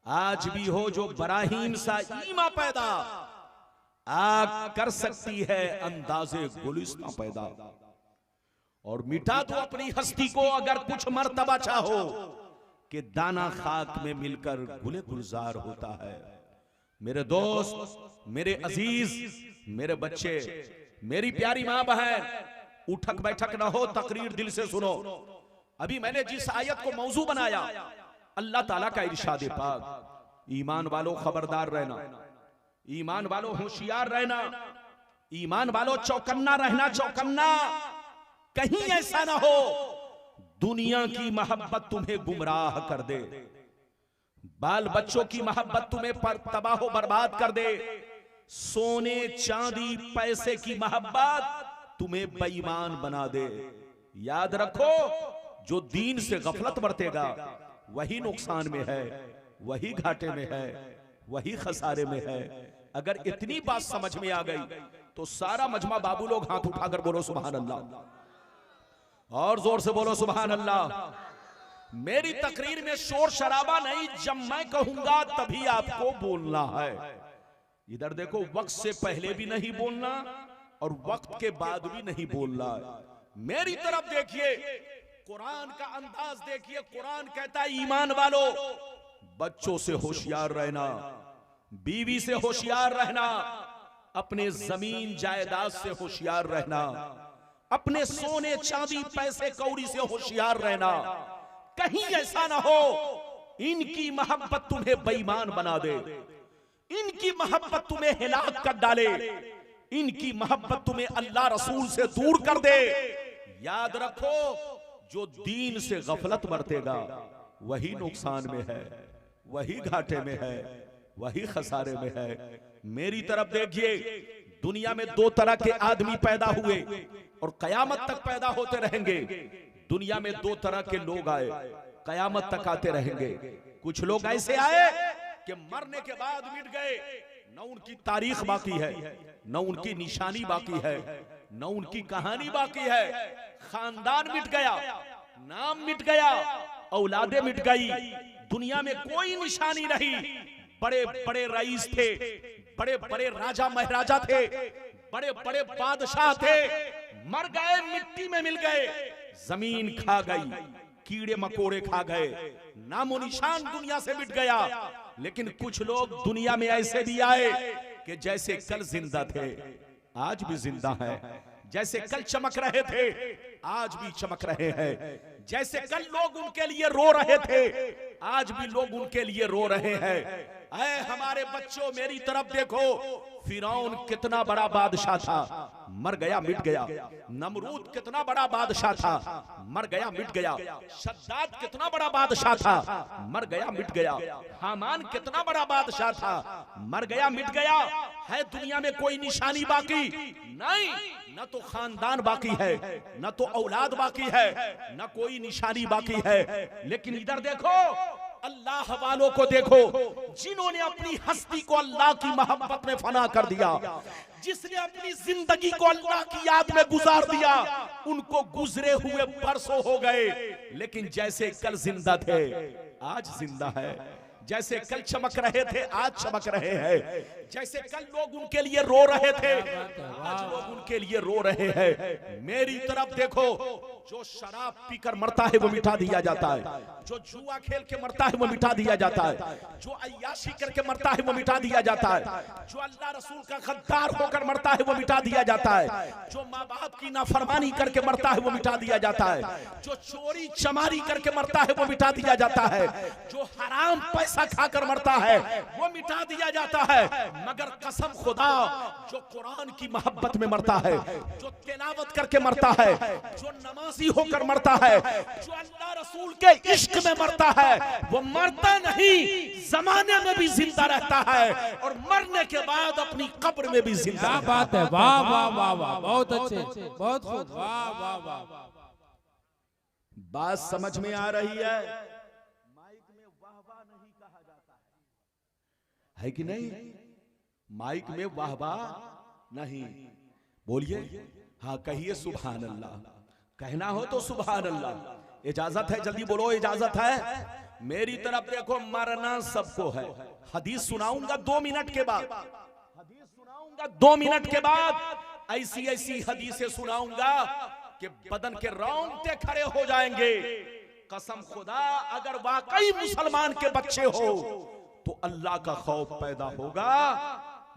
आज भी हो जो बराहीम सा ईमा पैदा, आग कर सकती है अंदाजे गुलिस्तां पैदा। और मिटा दो अपनी हस्ती को अगर कुछ मर्तबा चाहो, कि दाना खाक में मिलकर गुले गुलजार होता है। मेरे दोस्त, मेरे अजीज, मेरे बच्चे, मेरी प्यारी मां बहन, उठक बैठक ना हो, तकरीर दिल से सुनो। अभी मैंने जिस आयत को मौजू बनाया, अल्लाह ताला का इरशाद पाक, ईमान वालों खबरदार रहना, ईमान वालों होशियार रहना, ईमान वालों चौकन्ना रहना, चौकन्ना। कहीं ऐसा ना हो दुनिया की मोहब्बत तुम्हें गुमराह कर दे, बाल बच्चों की मोहब्बत तुम्हें पर तबाह बर्बाद कर दे, सोने चांदी पैसे की मोहब्बत तुम्हें बेईमान बना दे। याद रखो, जो दीन से गफलत बरतेगा वही नुकसान में है, वही घाटे में है, वही खसारे में है। अगर इतनी बात समझ में आ गई तो सारा मजमा बाबू लोग हाथ उठाकर बोलो सुभान अल्लाह, और जोर से बोलो सुभान अल्लाह। मेरी तकरीर में शोर शराबा नहीं, जब मैं कहूंगा तभी आपको बोलना है। इधर देखो, वक्त से पहले भी नहीं बोलना और वक्त के बाद भी नहीं बोलना। मेरी तरफ देखिए, कुरान का अंदाज देखिए। कुरान कहता है ईमान वालों, बच्चों से होशियार रहना, बीवी से होशियार रहना, अपने जमीन जायदाद से होशियार रहना, अपने सोने चांदी पैसे कौड़ी से होशियार रहना। कहीं ऐसा ना हो इनकी मोहब्बत तुम्हें बेईमान बना दे, इनकी मोहब्बत तुम्हें हिलाक कर डाले, इनकी मोहब्बत तुम्हें अल्लाह रसूल से दूर कर दे। याद रखो, जो दीन से गफलत बरतेगा वही नुकसान में है, वही घाटे में है, वही खसारे में है। मेरी तरफ देखिए, दुनिया में दो तरह के आदमी पैदा हुए और कयामत तक पैदा होते रहेंगे। दुनिया में दो तरह के लोग आए, कयामत तक आते रहेंगे। कुछ लोग ऐसे आए कि मरने के बाद मिट गए, न उनकी तारीख बाकी है, न उनकी निशानी बाकी है, न उनकी कहानी बाकी है। खानदान मिट गया, नाम मिट गया, औलादे मिट गई, दुनिया में कोई निशानी नहीं। बड़े बड़े रईस थे, बड़े बड़े राजा महाराजा थे, बड़े बड़े बादशाह थे, मर गए, मिट्टी में मिल गए, जमीन खा गई, कीड़े मकोड़े खा गए, नामो निशान दुनिया से मिट गया। लेकिन कुछ लोग दुनिया में ऐसे भी आए कि जैसे कल जिंदा थे आज भी जिंदा है, जैसे कल चमक रहे थे आज भी चमक रहे हैं, जैसे कल लोग उनके लिए रो रहे थे आज भी लोग उनके लिए रो रहे हैं। ऐ हमारे बच्चों, मेरी तरफ देखो, फिरौन कितना बड़ा बादशाह था, मर गया मिट गया। नमरूद कितना बड़ा बादशाह था, मर गया मिट गया। शद्दाद कितना बड़ा बादशाह था, मर गया मिट गया। हामान कितना बड़ा बादशाह था, मर गया मिट गया। है दुनिया में कोई निशानी बाकी नहीं, न तो खानदान बाकी है, न तो औलाद बाकी है, न कोई निशानी बाकी है। लेकिन इधर देखो, अल्लाह वालों को देखो, जिन्होंने अपनी हस्ती को अल्लाह की मोहब्बत में फना कर दिया, जिसने अपनी जिंदगी को अल्लाह की याद में गुजार दिया, उनको गुजरे हुए बरसों हो गए, लेकिन जैसे कल जिंदा थे आज जिंदा है, जैसे कल चमक रहे थे आज चमक रहे हैं, जैसे कल लोग उनके लिए रो रहे थे आज लोग उनके लिए रो रहे हैं। मेरी तरफ देखो, जो शराब पीकर मरता है वो मिटा दिया जाता है, जो जुआ खेल के मरता है वो मिटा दिया जाता है, जो अय्याशी करके मरता है वो मिटा दिया जाता है, जो अल्लाह रसूल का गद्दार होकर मरता है वो मिटा दिया जाता है, जो माँ बाप की नाफरमानी करके मरता है वो मिटा दिया जाता है, जो चोरी चमारी करके मरता है वो मिटा दिया जाता है, जो हराम पैसा खाकर मरता है वो मिटा दिया जाता है। मगर कसम खुदा, जो कुरान की मोहब्बत में मरता है, जो तिलावत करके मरता है, जो नमाजी होकर मरता है, जो अल्लाह रसूल के इश्क में मरता है, वो मरता नहीं, जमाने में भी जिंदा रहता है और मरने के बाद अपनी कब्र में भी जिंदा। क्या बात है, वाह वाह वाह वाह, बहुत अच्छे, बहुत खूब, वाह वाह वाह। बात समझ में आ रही है? माइक में वाह वाह नहीं कहा जाता है कि नहीं? माइक में वाह वाह नहीं, बोलिए, हाँ कहिए सुभान अल्लाह। कहना हो तो सुभान अल्लाह। इजाजत है, जल्दी बोलो, इजाजत है। मेरी तरफ देखो, मरना सबको है। हदीस सुनाऊंगा 2 मिनट के बाद, हदीस सुनाऊंगा 2 मिनट के बाद, ऐसी ऐसी हदीसें सुनाऊंगा कि बदन के रोंगटे खड़े हो जाएंगे। कसम खुदा, अगर वाकई मुसलमान के बच्चे हो तो अल्लाह का खौफ पैदा होगा,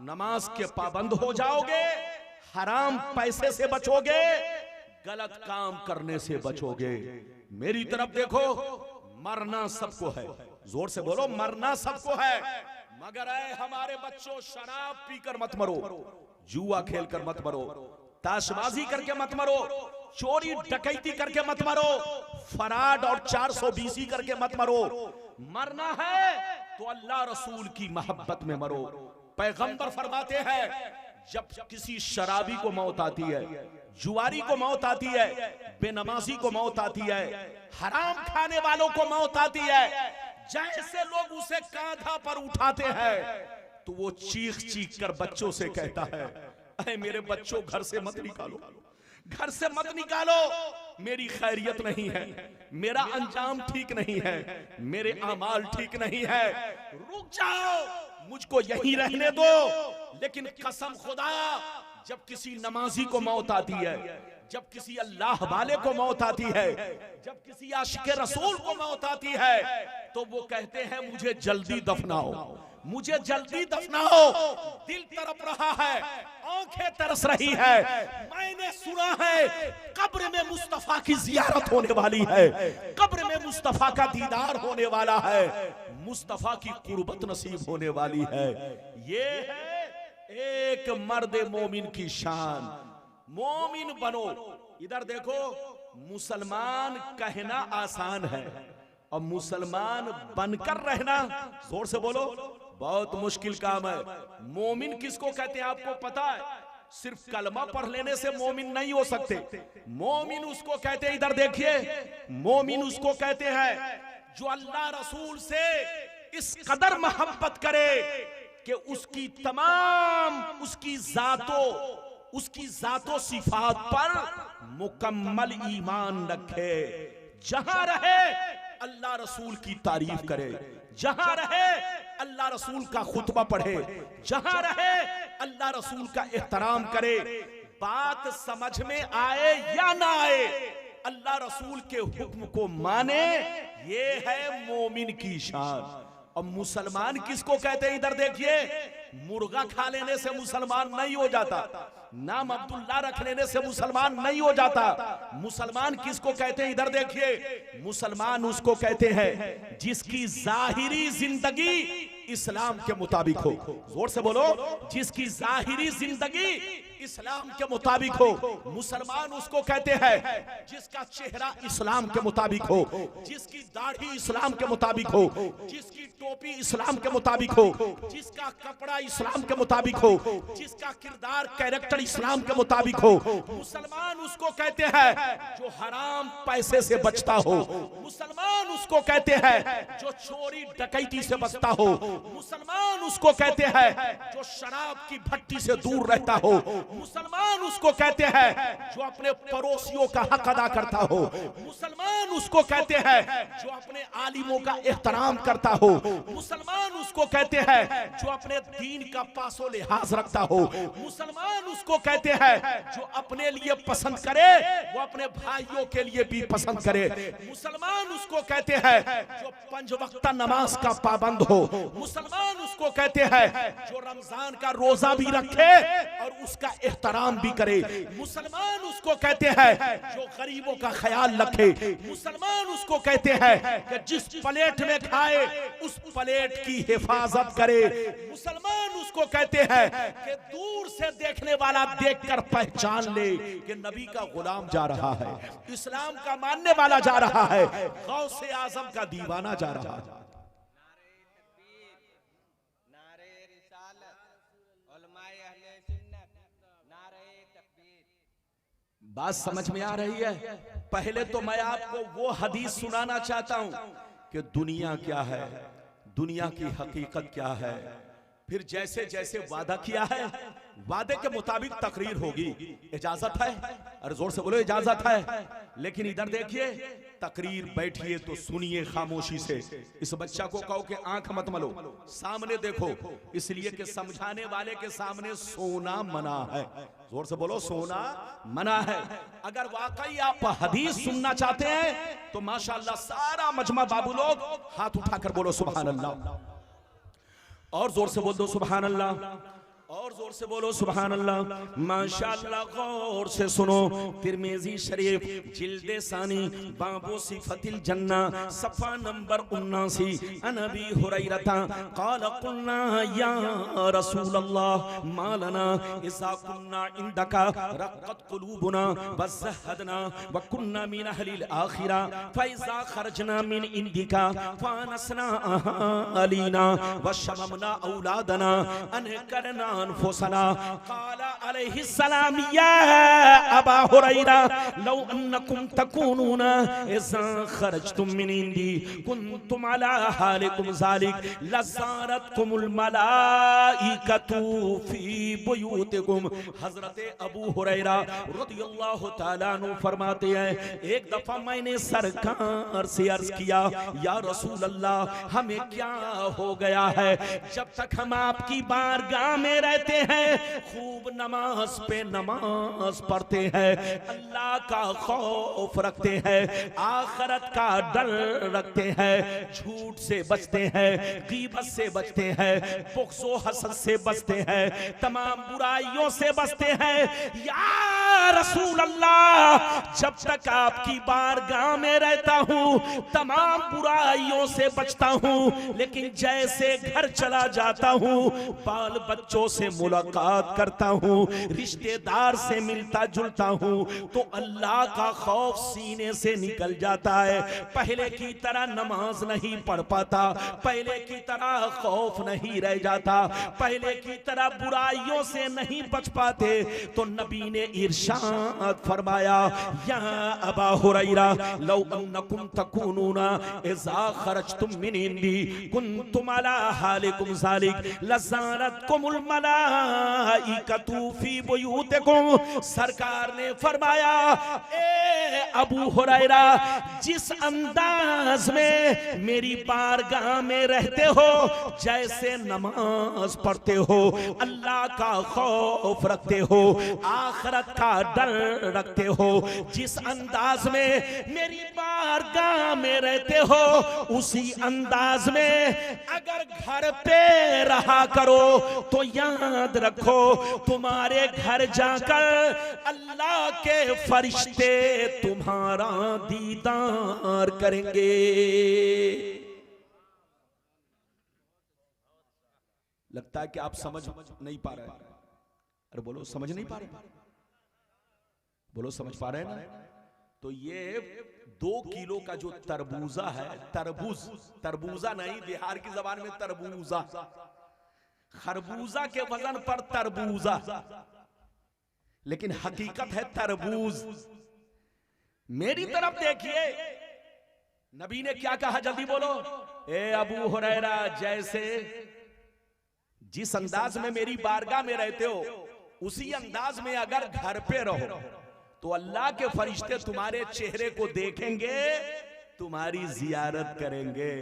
नमाज के पाबंद हो जाओगे, हराम पैसे से बचोगे, गलत काम करने से बचोगे। मेरी तरफ देखो, मरना सबको है। जोर से बोलो, मरना सबको है, मगर ऐ हमारे बच्चों, शराब पीकर मत मरो, जुआ खेलकर मत मरो, ताशबाजी करके मत मरो, चोरी डकैती करके मत मरो, फराड और 420 करके मत मरो। मरना है तो अल्लाह रसूल की मोहब्बत में मरो। पैगंबर फरमाते हैं, जब किसी शराबी को मौत आती है, जुआरी को मौत आती है, बेनमाजी को मौत आती है, हराम खाने वालों को मौत आती है, जैसे लोग उसे कांधा पर उठाते हैं तो वो चीख चीख कर बच्चों से कहता है, अरे मेरे बच्चों, घर से मत निकालो, घर से मत निकालो, मेरी खैरियत नहीं है, मेरा अंजाम ठीक नहीं है, मेरे अमाल ठीक नहीं है, रुक जाओ, मुझको यहीं रहने दो। लेकिन कसम खुदा, जब किसी नमाजी को मौत आती है, जब किसी अल्लाह वाले को मौत आती है, जब किसी आशिक रसूल को मौत आती है, तो वो कहते हैं, मुझे जल्दी दफनाओ, मुझे जल्दी दफनाओ, दिल तड़प रहा है, आंखें तरस रही है, मैंने सुना है कब्र में मुस्तफा की जियारत होने वाली है, कब्र में मुस्तफा का दीदार होने वाला है, मुस्तफा की कुर्बत नसीब होने वाली है। ये है एक मर्द मोमिन की शान। मोमिन बनो। इधर देखो, मुसलमान कहना आसान है और मुसलमान बनकर रहना, जोर से बोलो, बहुत मुश्किल काम है। मोमिन किसको कहते हैं आपको पता है? सिर्फ कलमा पढ़ लेने से मोमिन नहीं हो सकते। मोमिन उसको कहते हैं, इधर देखिए, मोमिन उसको कहते हैं जो अल्लाह रसूल से इस कदर मोहब्बत करे कि उसकी तमाम उसकी जातो सिफात पर मुकम्मल ईमान रखे, जहां रहे अल्लाह रसूल की तारीफ करे, जहां रहे अल्लाह रसूल का खुतबा पढ़े, जहां रहे अल्लाह रसूल का एहतराम करे। बात समझ में आए या ना आए, अल्लाह रसूल के हुक्म को माने, ये है मोमिन की शान। और मुसलमान किसको कहते हैं? इधर देखिए, मुर्गा खा लेने से मुसलमान नहीं हो जाता, नाम अब्दुल्ला रख लेने से मुसलमान नहीं हो जाता। मुसलमान किसको कहते हैं? इधर देखिए, मुसलमान उसको कहते हैं जिसकी जाहिरी जिंदगी इस्लाम के मुताबिक हो। जोर से बोलो, जिसकी जाहिरी जिंदगी इस्लाम के मुताबिक हो। मुसलमान उसको कहते हैं जिसका चेहरा इस्लाम के मुताबिक हो, जिसकी दाढ़ी इस्लाम के मुताबिक हो, जिसकी टोपी इस्लाम के मुताबिक हो, जिसका कपड़ा इस्लाम के मुताबिक हो, जिसका किरदार कैरेक्टर इस्लाम के मुताबिक हो। मुसलमान उसको कहते हैं जो हराम पैसे से बचता हो। मुसलमान उसको कहते हैं जो चोरी डकैती से बचता हो। मुसलमान उसको कहते हैं जो शराब की भट्टी से दूर रहता हो। मुसलमान उसको कहते हैं जो अपने पड़ोसियों का हक अदा करता हो। मुसलमान उसको कहते हैं जो अपने आलिमों का एहतराम करता हो। मुसलमान उसको कहते हैं जो अपने दीन का पासो लिहाज रखता हो। मुसलमान उसको कहते हैं जो अपने लिए पसंद करे वो अपने भाइयों के लिए भी पसंद करे। मुसलमान उसको कहते हैं जो 5 वक्त नमाज का पाबंद हो। मुसलमान उसको कहते हैं जो रमजान का रोजा भी रखे और उसका एहतराम भी करे। मुसलमान उसको कहते हैं जो गरीबों का ख्याल रखे। मुसलमान उसको कहते हैं कि जिस प्लेट में खाए उस प्लेट की हिफाजत करे। मुसलमान उसको कहते हैं कि दूर से देखने वाला देखकर पहचान ले कि नबी का गुलाम जा रहा है, इस्लाम का मानने वाला जा रहा है, गौसे आजम का दीवाना जा रहा है। बात समझ में आ रही है? पहले तो मैं आपको वो हदीस सुनाना चाहता हूं कि दुनिया क्या है, दुनिया की हकीकत क्या है। फिर जैसे जैसे वादा किया है वादे के मुताबिक तकरीर होगी, इजाजत है? अरे जोर से बोलो इजाजत है। लेकिन इधर देखिए, तकरीर बैठिए तो सुनिए खामोशी से। इस बच्चा को कहो कि आंख मत मलो, सामने देखो, इसलिए कि समझाने वाले के सामने सोना मना है। जोर से बोलो सोना मना है। अगर वाकई आप हदीस सुनना चाहते हैं तो माशाअल्लाह सारा मजमा बाबू लोग हाथ उठाकर बोलो सुभान अल्लाह, और जोर से बोल दो सुभान अल्लाह, और जोर से बोलो सुभान अल्लाह। माशाअल्लाह गौर से सुनो, तिरमिजी शरीफ जिल्दे सानी बाबो सिफतिल जन्ना सफा नंबर 79, अनबी हुरैरता क़ाल क़ुलना या रसूल अल्लाह मा लना इज़ा कुन्ना इंदका रक़त क़ुलूबुना वज़हदना व कुन्ना मिन अहलिल आखिरा फ़इज़ा खरजना मिन इंदिका फ़ानसना अलीना व शममना औलादना अनकरना अनफुसना। क़ाल अलैहि सलाम या अबा हुरैरा लौ अन्नकुम तकूनूना इज़ा खरजतुम मिन इंदी कुन्तुम अला हालिकुम ज़ालिक लज़ारतकुमुल मलाइकतु फी बुयूतिकुम। हज़रत अबू हुरैरा रज़ियल्लाहु तआला अन्हु फरमाते हैं, एक दफा मैंने सरकार से अर्ज किया, या रसूल अल्लाह हमें क्या हो गया है, जब तक हम आपकी बारगाह में रहते हैं खूब नमाज पे नमाज पढ़ते हैं, अल्लाह का खौफ रखते हैं, आखिरत का डर रखते हैं, झूठ से बचते हैं, गीबत से बचते हैं, बुग़्ज़ व हसद से बचते हैं, तमाम बुराइयों से बचते हैं। या रसूल अल्लाह जब तक आपकी बारगाह में रहता हूँ तमाम बुराइयों से बचता हूँ, लेकिन जैसे घर चला जाता हूँ बाल बच्चों से मुलाकात करता हूँ, रिश्तेदार से मिलता जुलता हूँ, तो अल्लाह का खौफ सीने से निकल जाता है। पहले की तरह नमाज नहीं पढ़ पाता, पहले की तरह खौफ नहीं रह जाता, पहले की तरह बुराइयों से नहीं बच पाते। तो नबी ने इरशाद फरमाया, या अबा हुरैरा लौ अन्नकुम तकूनूना इज़ा खरजतुम मिन इंदी कुन्तुम अला हालिकुम ज़ालिक लज़ारतकुमुल मलाइकतु फी बुयूतिकुम। सरकार ने फरमाया, ए अबू हुरैरा जिस अंदाज में मेरी बारगाह में रहते हो, जैसे नमाज पढ़ते हो, अल्लाह का खौफ रखते हो, आखिरत का डर रखते हो, जिस अंदाज में मेरी बारगाह में रहते हो, उसी अंदाज में अगर घर पे रहा करो तो याद रखो तुम्हारे घर जाकर अल्लाह के फरिश्ते तुम्हारा दीदार करेंगे। लगता है कि आप समझ नहीं पा रहे। अरे बोलो समझ नहीं पा रहे, बोलो समझ पा रहे हैं ना? तो ये 2 किलो का जो तरबूजा है, तरबूजा नहीं, बिहार की जबान में तरबूजा, खरबूजा के वजन पर तरबूजा, लेकिन हकीकत है तरबूज। मेरी तरफ देखिए, नबी ने क्या कहा, जल्दी बोलो। ए अबू हुरैरा जैसे जिस अंदाज में मेरी बारगाह में रहते हो, उसी अंदाज में अगर घर पे रहो तो अल्लाह के फरिश्ते तुम्हारे चेहरे को देखेंगे, तुम्हारी जियारत करेंगे।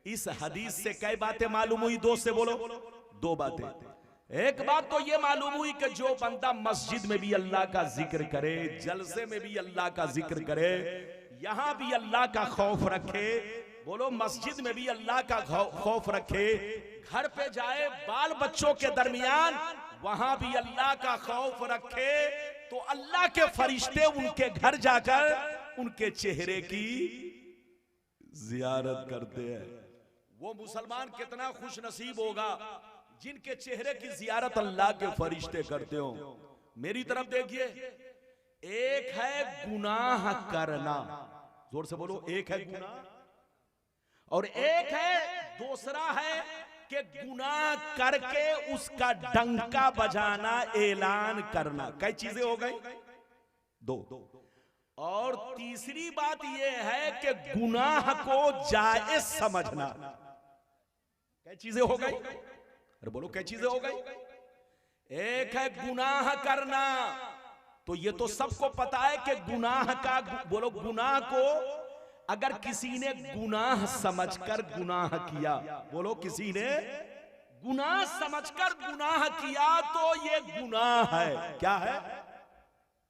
इस हदीस से कई बातें मालूम हुई, 2 से बोलो। 2 बातें। एक बात तो ये मालूम हुई कि जो बंदा मस्जिद में भी अल्लाह का जिक्र करे, जलसे में भी अल्लाह का जिक्र करे, यहां भी अल्लाह का खौफ रखे, बोलो मस्जिद में भी अल्लाह का खौफ रखे, घर पे जाए बाल बच्चों के दरमियान वहां भी अल्लाह का खौफ रखे, तो अल्लाह के फरिश्ते उनके घर जाकर उनके चेहरे की जियारत करते हैं। वो मुसलमान कितना खुश नसीब होगा जिनके चेहरे की जियारत अल्लाह के फरिश्ते करते हो। मेरी तरफ देखिए, एक है गुनाह करना, जोर से बोलो, एक है गुनाह, और एक है दूसरा है कि गुनाह करके उसका डंका बजाना, ऐलान करना। कई चीजें हो गई, 2। और तीसरी बात यह है कि गुनाह को जायज समझना। कई चीजें हो गई, अरे बोलो कई चीजें हो गई। एक है गुनाह करना, तो ये तो सबको पता है कि गुनाह का, बोलो गुनाह को अगर किसी ने गुनाह समझकर गुनाह किया, बोलो किसी ने गुनाह समझकर गुनाह किया तो ये गुनाह है। क्या है?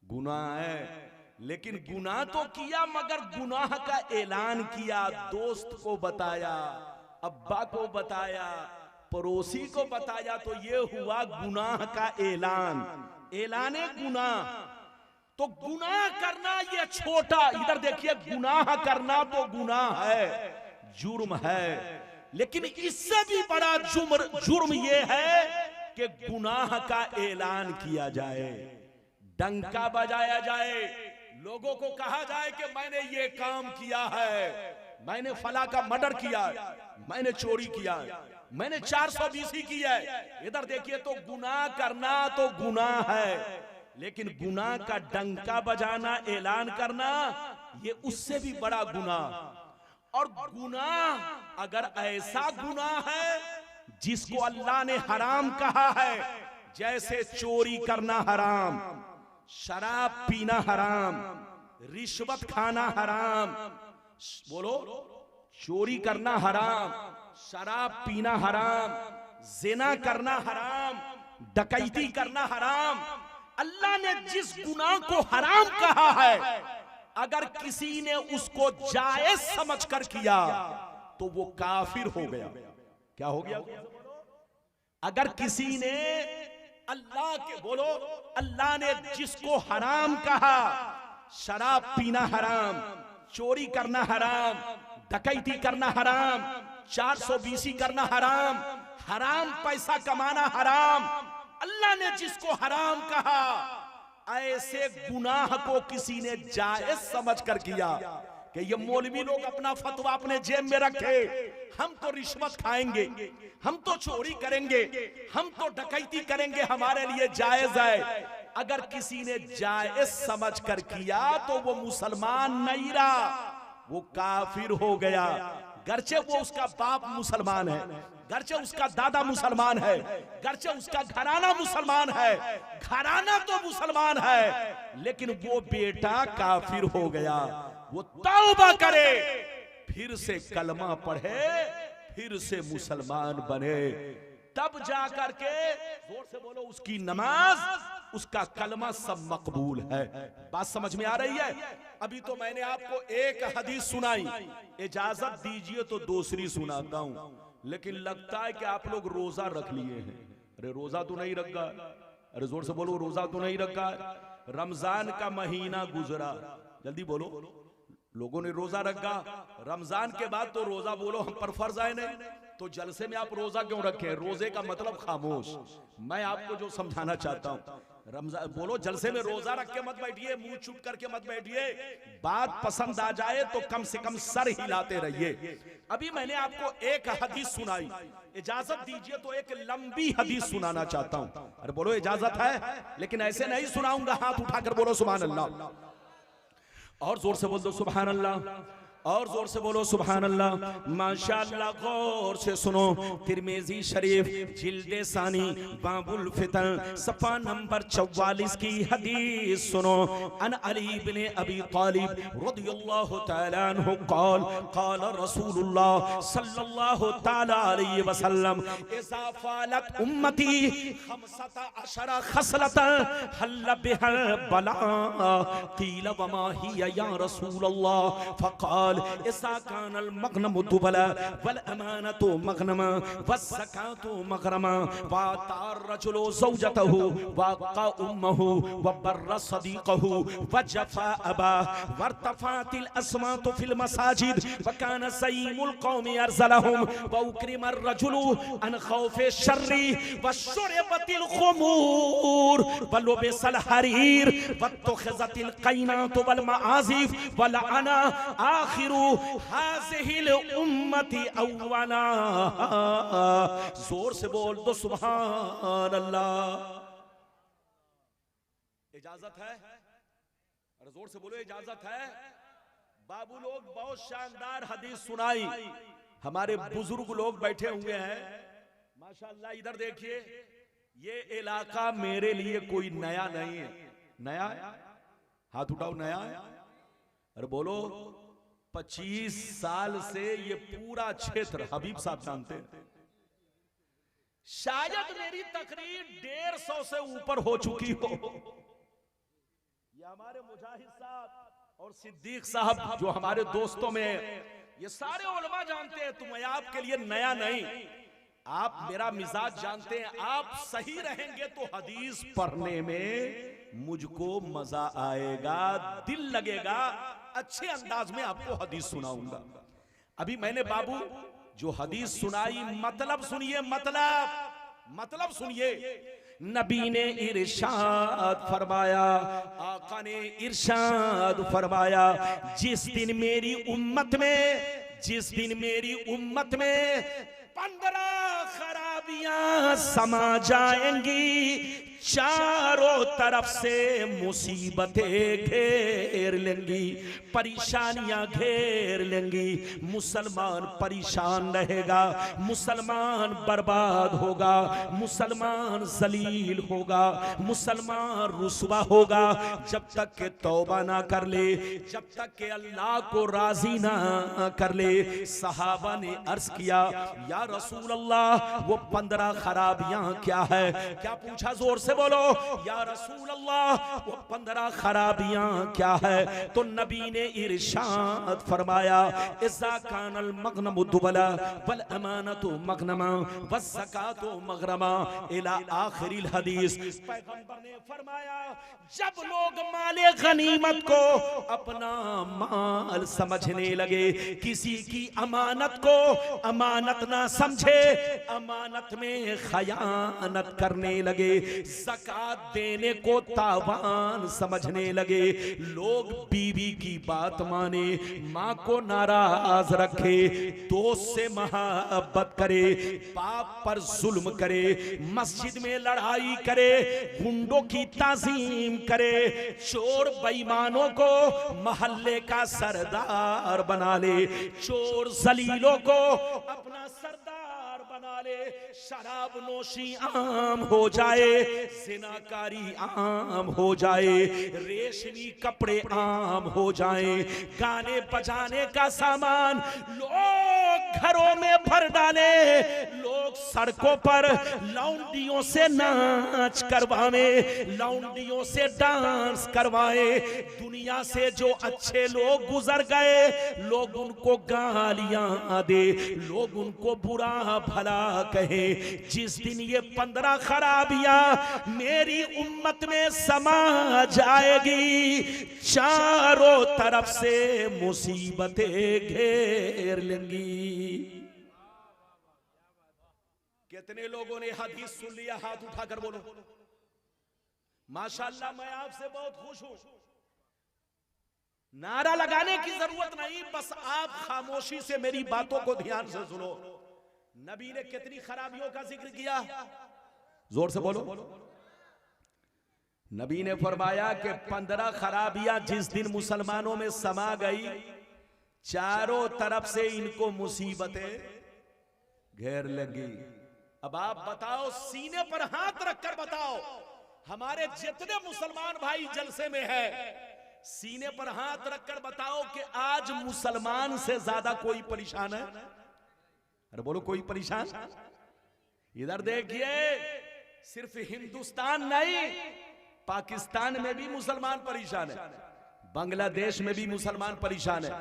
गुनाह है। लेकिन गुनाह तो किया मगर गुनाह का ऐलान किया, दोस्त को बताया, अब्बा को बताया, पड़ोसी को बताया, तो ये हुआ गुनाह का ऐलान, ऐलाने गुनाह। तो गुनाह करना ये छोटा, इधर देखिए, गुनाह करना तो गुनाह है, जुर्म है, लेकिन इससे भी बड़ा जुर्म ये है कि गुनाह का ऐलान किया जाए, डंका बजाया जाए, लोगों को कहा जाए कि मैंने ये काम किया है, मैंने फला का मर्डर किया, मैंने चोरी किया, मैंने 420 किया है। इधर देखिए, तो गुनाह करना तो गुनाह है, लेकिन गुनाह का डंका बजाना, ऐलान करना, ये उससे भी बड़ा गुनाह। और गुनाह अगर ऐसा गुनाह है जिसको अल्लाह ने हराम कहा है, जैसे चोरी करना हराम, शराब पीना हराम, रिश्वत खाना हराम, बोलो चोरी करना हराम, शराब पीना हराम, जिना करना हराम, डकैती करना हराम। अल्लाह ने जिस गुनाह को हराम कहा है, अगर किसी ने उसको जायज समझकर किया तो वो काफिर हो गया। क्या हो गया? अगर किसी ने अल्लाह के, बोलो अल्लाह ने जिसको हराम कहा, शराब पीना हराम, चोरी करना हराम, डकैती करना हराम, 420 करना हराम, हराम पैसा कमाना हराम, अल्लाह ने जिसको हराम कहा, ऐसे गुनाह को किसी ने जायज समझकर किया कि ये मौलवी लोग अपना फतवा अपने जेब में रखे, हम तो रिश्वत खाएंगे, हम तो चोरी करेंगे, हम तो डकैती करेंगे, हमारे लिए जायज है। अगर किसी ने जायज समझकर किया तो वो मुसलमान नहीं रहा, वो काफिर हो गया। गर्चे वो उसका बाप मुसलमान है, गर्चे उसका दादा मुसलमान है, गर्चे उसका घराना मुसलमान है, घराना तो मुसलमान है, लेकिन वो बेटा काफिर हो गया। वो तौबा करे, फिर से कलमा पढ़े, फिर से मुसलमान बने, तब जाकर के, जोर से बोलो, उसकी नमाज, उसका कलमा सब मकबूल है। बात समझ में आ रही है? अभी तो मैंने आपको एक हदीस सुनाई, इजाजत दीजिए तो दूसरी सुनाता हूं, लेकिन लगता है कि आप लोग रोजा रख लिए हैं। अरे रोजा तो नहीं रखा, अरे जोर से बोलो, रोजा तो नहीं रखा। रमजान का महीना गुजरा, जल्दी बोलो, लोगों ने रोजा रखा, रमजान के बाद तो रोजा बोलो हम पर फर्ज है नहीं, तो जलसे में आप रोजा क्यों रखे? रोजे का मतलब खामोश। मैं आपको जो समझाना चाहता हूं, रमजान बोलो, जलसे में रोजा रख के मत बैठिए, मुंह चुप करके मत बैठिए, बात पसंद आ जाए तो कम से कम सर हिलाते रहिए। अभी मैंने आपको एक हदीस सुनाई, इजाजत दीजिए तो एक लंबी हदीस सुनाना चाहता हूं। अरे बोलो इजाजत है, लेकिन ऐसे नहीं सुनाऊंगा, हाथ उठाकर बोलो सुभान अल्लाह, और जोर से बोल दो सुभान अल्लाह, और जोर से बोलो सुभान अल्लाह। माशाअल्लाह, गौर से सुनो, तिरमिजी शरीफ जिल्दे सानी बाबुल फितन सफा नंबर 44 की हदीस सुनो। अन अली इब्ने अबी तालिब रदियल्लाहु तआला अन्हु क़ाल क़ाल रसूलुल्लाह सल्लल्लाहु तआला अलैहि वसल्लम इज़ा फ़ालत उम्मती 15 खसलतन हल्ल बिहा बला क़ील वमा हिया या रसूलल्लाह फ़क़ाल इसा कानल मगनम दुबला वल अमानतु मगनमा वज़कातु मगरमा वातार रजुलु ज़ौजतहु वक़ा उम्महु वबर्र सदीक़हु वजफ़ा अबा वर्तफ़ातिल अस्मातु फिल मसाजिद वकान सयीमुल कौमि अरज़लहुम वउक्रिमर रजुलु अन खौफ़े शर्रि वशुरिबतिल खुमूर वलुबिसल हरीर वत्तख़ज़तिल क़ैनातु वल मआज़िफ़ वलअना आखिरु हाज़िहिल उम्मती अव्वला। जोर से बोल दो सुभान अल्लाह। इजाजत है? अरे जोर से बोलो इजाजत है। बाबू लोग बहुत शानदार हदीस सुनाई, हमारे बुजुर्ग लोग बैठे हुए हैं माशाअल्लाह। इधर देखिए, ये इलाका मेरे लिए कोई नया नहीं है। नया है? हाथ उठाओ, नया है? अरे बोलो। 25 साल से ये पूरा क्षेत्र हबीब साहब जानते हैं। शायद मेरी तकरीर 150 से ऊपर हो चुकी हो। ये हमारे मुजाहिद साहब और सिद्दीक साहब जो हमारे दोस्तों में, ये सारे उलमा जानते हैं। तो मैं आपके लिए नया नहीं, आप मेरा मिजाज जानते हैं। आप सही रहेंगे तो हदीस पढ़ने में मुझको मजा आएगा, दिल लगेगा, अच्छे अंदाज में आपको हदीस सुनाऊंगा। अभी मैंने बाबू जो हदीस सुनाई, मतलब सुनिए, मतलब सुनिए। नबी ने इरशाद फरमाया, आका ने इरशाद फरमाया, जिस दिन मेरी उम्मत में 15 खराबियां समा जाएंगी, चारों तरफ से मुसीबतें घेर लेंगी, परेशानियां घेर लेंगी। मुसलमान परेशान रहेगा, मुसलमान बर्बाद होगा, मुसलमान जलील होगा, मुसलमान रुसवा होगा, जब तक के तौबा ना कर ले, जब तक के अल्लाह को राजी ना कर ले। सहाबा ने अर्ज किया, या रसूल अल्लाह, वो 15 खराबियां क्या है? क्या पूछा? जोर से बोलो, या रसूल अल्लाह, वो 15 खराबियां क्या है? तो नबी ने इरशाद फरमाया, इज़ा कानल मगनमु दुबला वल अमानतु मगनमा वज़ ज़कातु मगरमा इला आखिरिल हदीस। पैगंबर ने फरमाया, जब लोग माले गनीमत को अपना माल समझने लगे, किसी की अमानत को अमानत ना समझे, अमानत में खयानत करने लगे, ज़कात देने को तावान समझने लगे, लोग बीवी की बात माने, माँ को नाराज रखे, दोस्त से मोहब्बत करे, बाप पर जुल्म करे, मस्जिद में लड़ाई करे, गुंडों की ताज़ीम करे, चोर बेईमानों को मोहल्ले का सरदार बना ले, चोर जलीलों को अपना सरदार बना ले, शराब नोशी आम हो जाए, जिनाकारी आम हो जाए, रेशमी कपड़े आम हो जाए, गाने बजाने का सामान लोग घरों में भर डाले, लोग सड़कों पर लौंडियों से नाच करवावे, लौंडियों से डांस करवाए। दुनिया से जो अच्छे लोग गुजर गए, लोग उनको गालियां दे, लोग उनको बुरा भला कहे। जिस दिन ये 15 खराबियां मेरी उम्मत में समा जाएगी, चारों तरफ से मुसीबतें घेर लेंगी। कितने लोगों ने हदीस सुन लिया? हाथ उठाकर बोलो। माशाअल्लाह, मैं आपसे बहुत खुश हूं। नारा लगाने की जरूरत नहीं, बस आप खामोशी से मेरी बातों को ध्यान से सुनो। नबी ने कितनी खराबियों का जिक्र किया? जोर से बोलो। नबी ने फरमाया कि 15 खराबियां जिस दिन मुसलमानों में समा गई, चारों तरफ से इनको मुसीबतें घेर लगी। अब आप बताओ, सीने पर हाथ रखकर बताओ, हमारे जितने मुसलमान भाई जलसे में है, सीने पर हाथ रखकर बताओ कि आज मुसलमान से ज्यादा कोई परेशान है? अरे बोलो, कोई परेशान? इधर देखिए, सिर्फ हिंदुस्तान नहीं, पाकिस्तान में भी मुसलमान परेशान है, बांग्लादेश में भी मुसलमान परेशान है,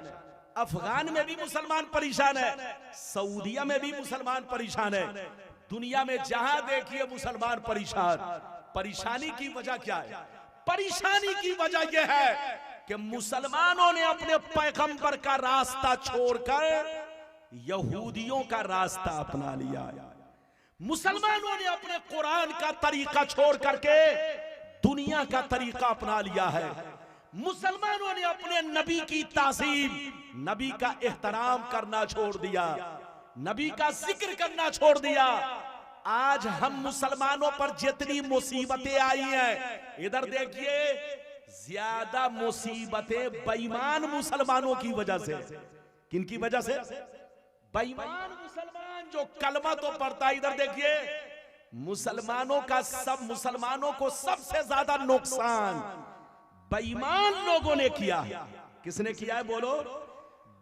अफगान में भी मुसलमान परेशान है, सऊदीया में भी मुसलमान परेशान है। दुनिया में जहां देखिए मुसलमान परेशान। परेशानी की वजह क्या है? परेशानी की वजह यह है कि मुसलमानों ने अपने पैगंबर का रास्ता छोड़कर यहूदियों का रास्ता अपना लिया। मुसलमानों ने अपने कुरान का तरीका छोड़ करके दुनिया का तरीका अपना लिया है। मुसलमानों ने अपने नबी की ताज़ीम, नबी का एहतराम करना छोड़ दिया, नबी का जिक्र करना छोड़ दिया। आज हम मुसलमानों पर जितनी मुसीबतें आई हैं, इधर देखिए, ज्यादा मुसीबतें बेईमान मुसलमानों की वजह से। किनकी वजह से? बेईमान मुसलमान जो कलमा तो पढ़ता है। इधर देखिए, मुसलमानों को सबसे ज्यादा नुकसान बेईमान लोगों ने किया है। किसने किया है बोलो?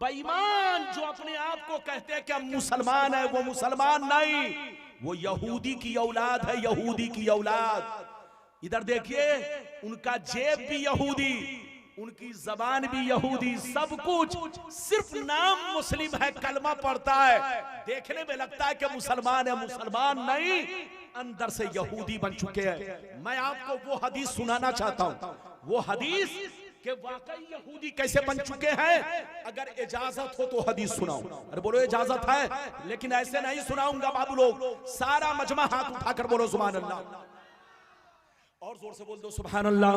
बेईमान जो अपने आप को कहते हैं कि हम मुसलमान है, वो मुसलमान नहीं, वो यहूदी की औलाद है, यहूदी की औलाद। इधर देखिए, उनका जेब भी यहूदी, उनकी जबान भी यहूदी, सब कुछ, सिर्फ नाम मुस्लिम है, कलमा पढ़ता है, देखने में लगता है कि मुसलमान है, मुसलमान नहीं, अंदर से यहूदी बन चुके हैं। मैं आपको वो हदीस सुनाना चाहता हूं, वो हदीस कि वाकई यहूदी कैसे बन चुके हैं। अगर इजाजत हो तो हदीस सुनाओ। अरे बोलो इजाजत है, लेकिन ऐसे नहीं सुनाऊंगा बाबू लोग। सारा मजमा हाथ उठाकर बोलो सुभान अल्लाह, और जोर से बोल दो सुभान अल्लाह,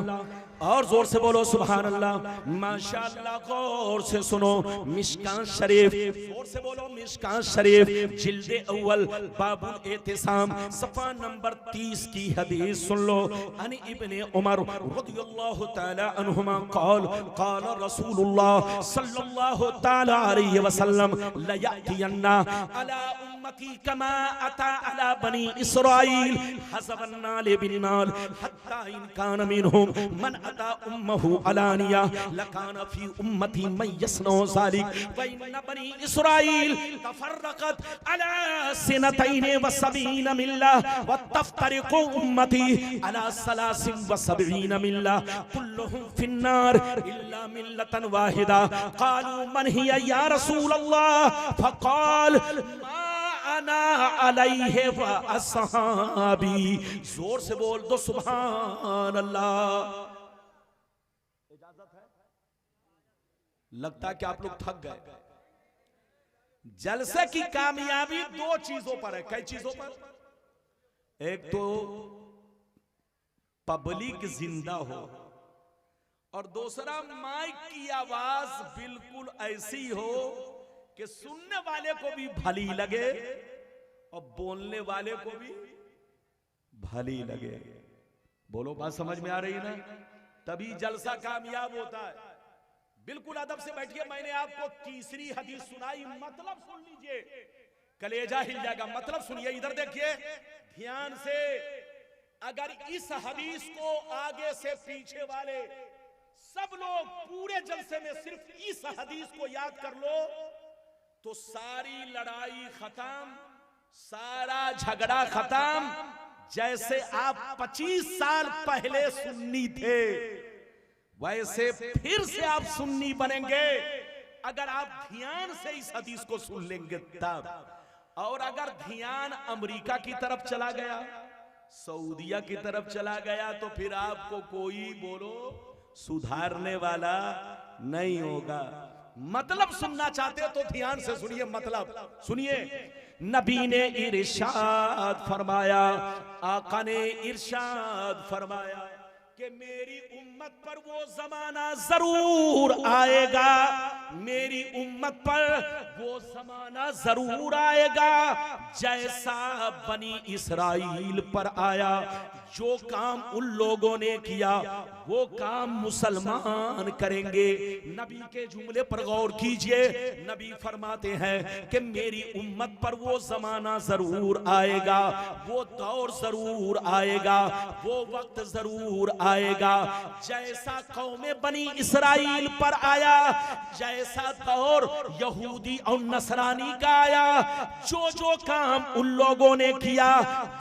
और जोर से बोलो सुभान अल्लाह। माशाअल्लाह, गौर से सुनो, मिशकात शरीफ, जोर से बोलो मिशकात शरीफ, जिल्दे अव्वल, बाबुल एतिसाम, सफा नंबर 30 की हदीस सुन लो। अन इब्ने उमर रदियल्लाहु ताला अन्हुमा क़ाल क़ाल रसूलुल्लाह सल्लल्लाहु ताला अलैहि वसल्लम ला यअतियन्ना अला उम्मती कमा अता अला बनी इस्राईल हज़बन नाल बिन नाल हत्ता इन कान मिनहुम मन अता उम्महु अलानिया लकान फी उम्मती मन यसनु ज़ालिक व इन बनी इस्राईल तफर्रक़त अला सिनतैन व सबीन मिल्ला व तफ्तरिक़ु उम्मती अला सलासिन व सबीन मिल्ला कुल्लुहुम फिन्नार इल्ला मिल्लतन वाहिदा क़ालू मन हिया या रसूल अल्लाह फ़क़ाल अना अलैहि व अस्हाबी। जोर से बोल दो सुभान अल्लाह। इजाजत है? लगता है कि आप लोग थक गए। जलसे की कामयाबी दो चीजों पर है। कई चीजों पर? एक तो पब्लिक जिंदा हो, और दूसरा माइक की आवाज बिल्कुल ऐसी हो कि सुनने वाले को भी भली लगे और बोलने वाले को भी भली लगे। बोलो, बात समझ में आ रही है ना? तभी जलसा कामयाब होता है। बिल्कुल अदब से बैठिए। मैंने आपको तीसरी हदीस सुनाई, मतलब सुन लीजिए, कलेजा हिल जाएगा। मतलब सुनिए, इधर देखिए ध्यान से। अगर इस हदीस को आगे से पीछे वाले सब लोग पूरे जलसे में सिर्फ इस हदीस को याद कर लो, तो सारी लड़ाई खत्म, सारा झगड़ा खत्म। जैसे आप 25 साल पहले सुन्नी थे, वैसे फिर से आप सुन्नी बनेंगे अगर आप ध्यान से इस हदीस को सुन लेंगे तब। और अगर ध्यान अमेरिका की तरफ चला गया, सऊदिया की तरफ चला गया, तो फिर आपको कोई बोलो सुधारने वाला नहीं होगा। मतलब सुनना चाहते हो तो ध्यान से सुनिए। मतलब सुनिए, नबी ने इरशाद फरमाया, आका ने इरशाद फरमाया कि मेरी उम्मत पर वो जमाना जरूर आएगा, मेरी उम्मत पर वो जमाना जरूर आएगा जैसा बनी इस्राइल पर आया। जो काम उन लोगों ने किया वो काम मुसलमान करेंगे। नबी के जुमले पर गौर कीजिए। नबी फरमाते हैं कि मेरी उम्मत पर वो जमाना जरूर आएगा, वो दौर जरूर आएगा, वो वक्त जरूर आएगा जैसा कौमे बनी इस्राइल पर आया, जैसा दौर यहूदी और नसरानी का आया। जो जो काम उन लोगों ने किया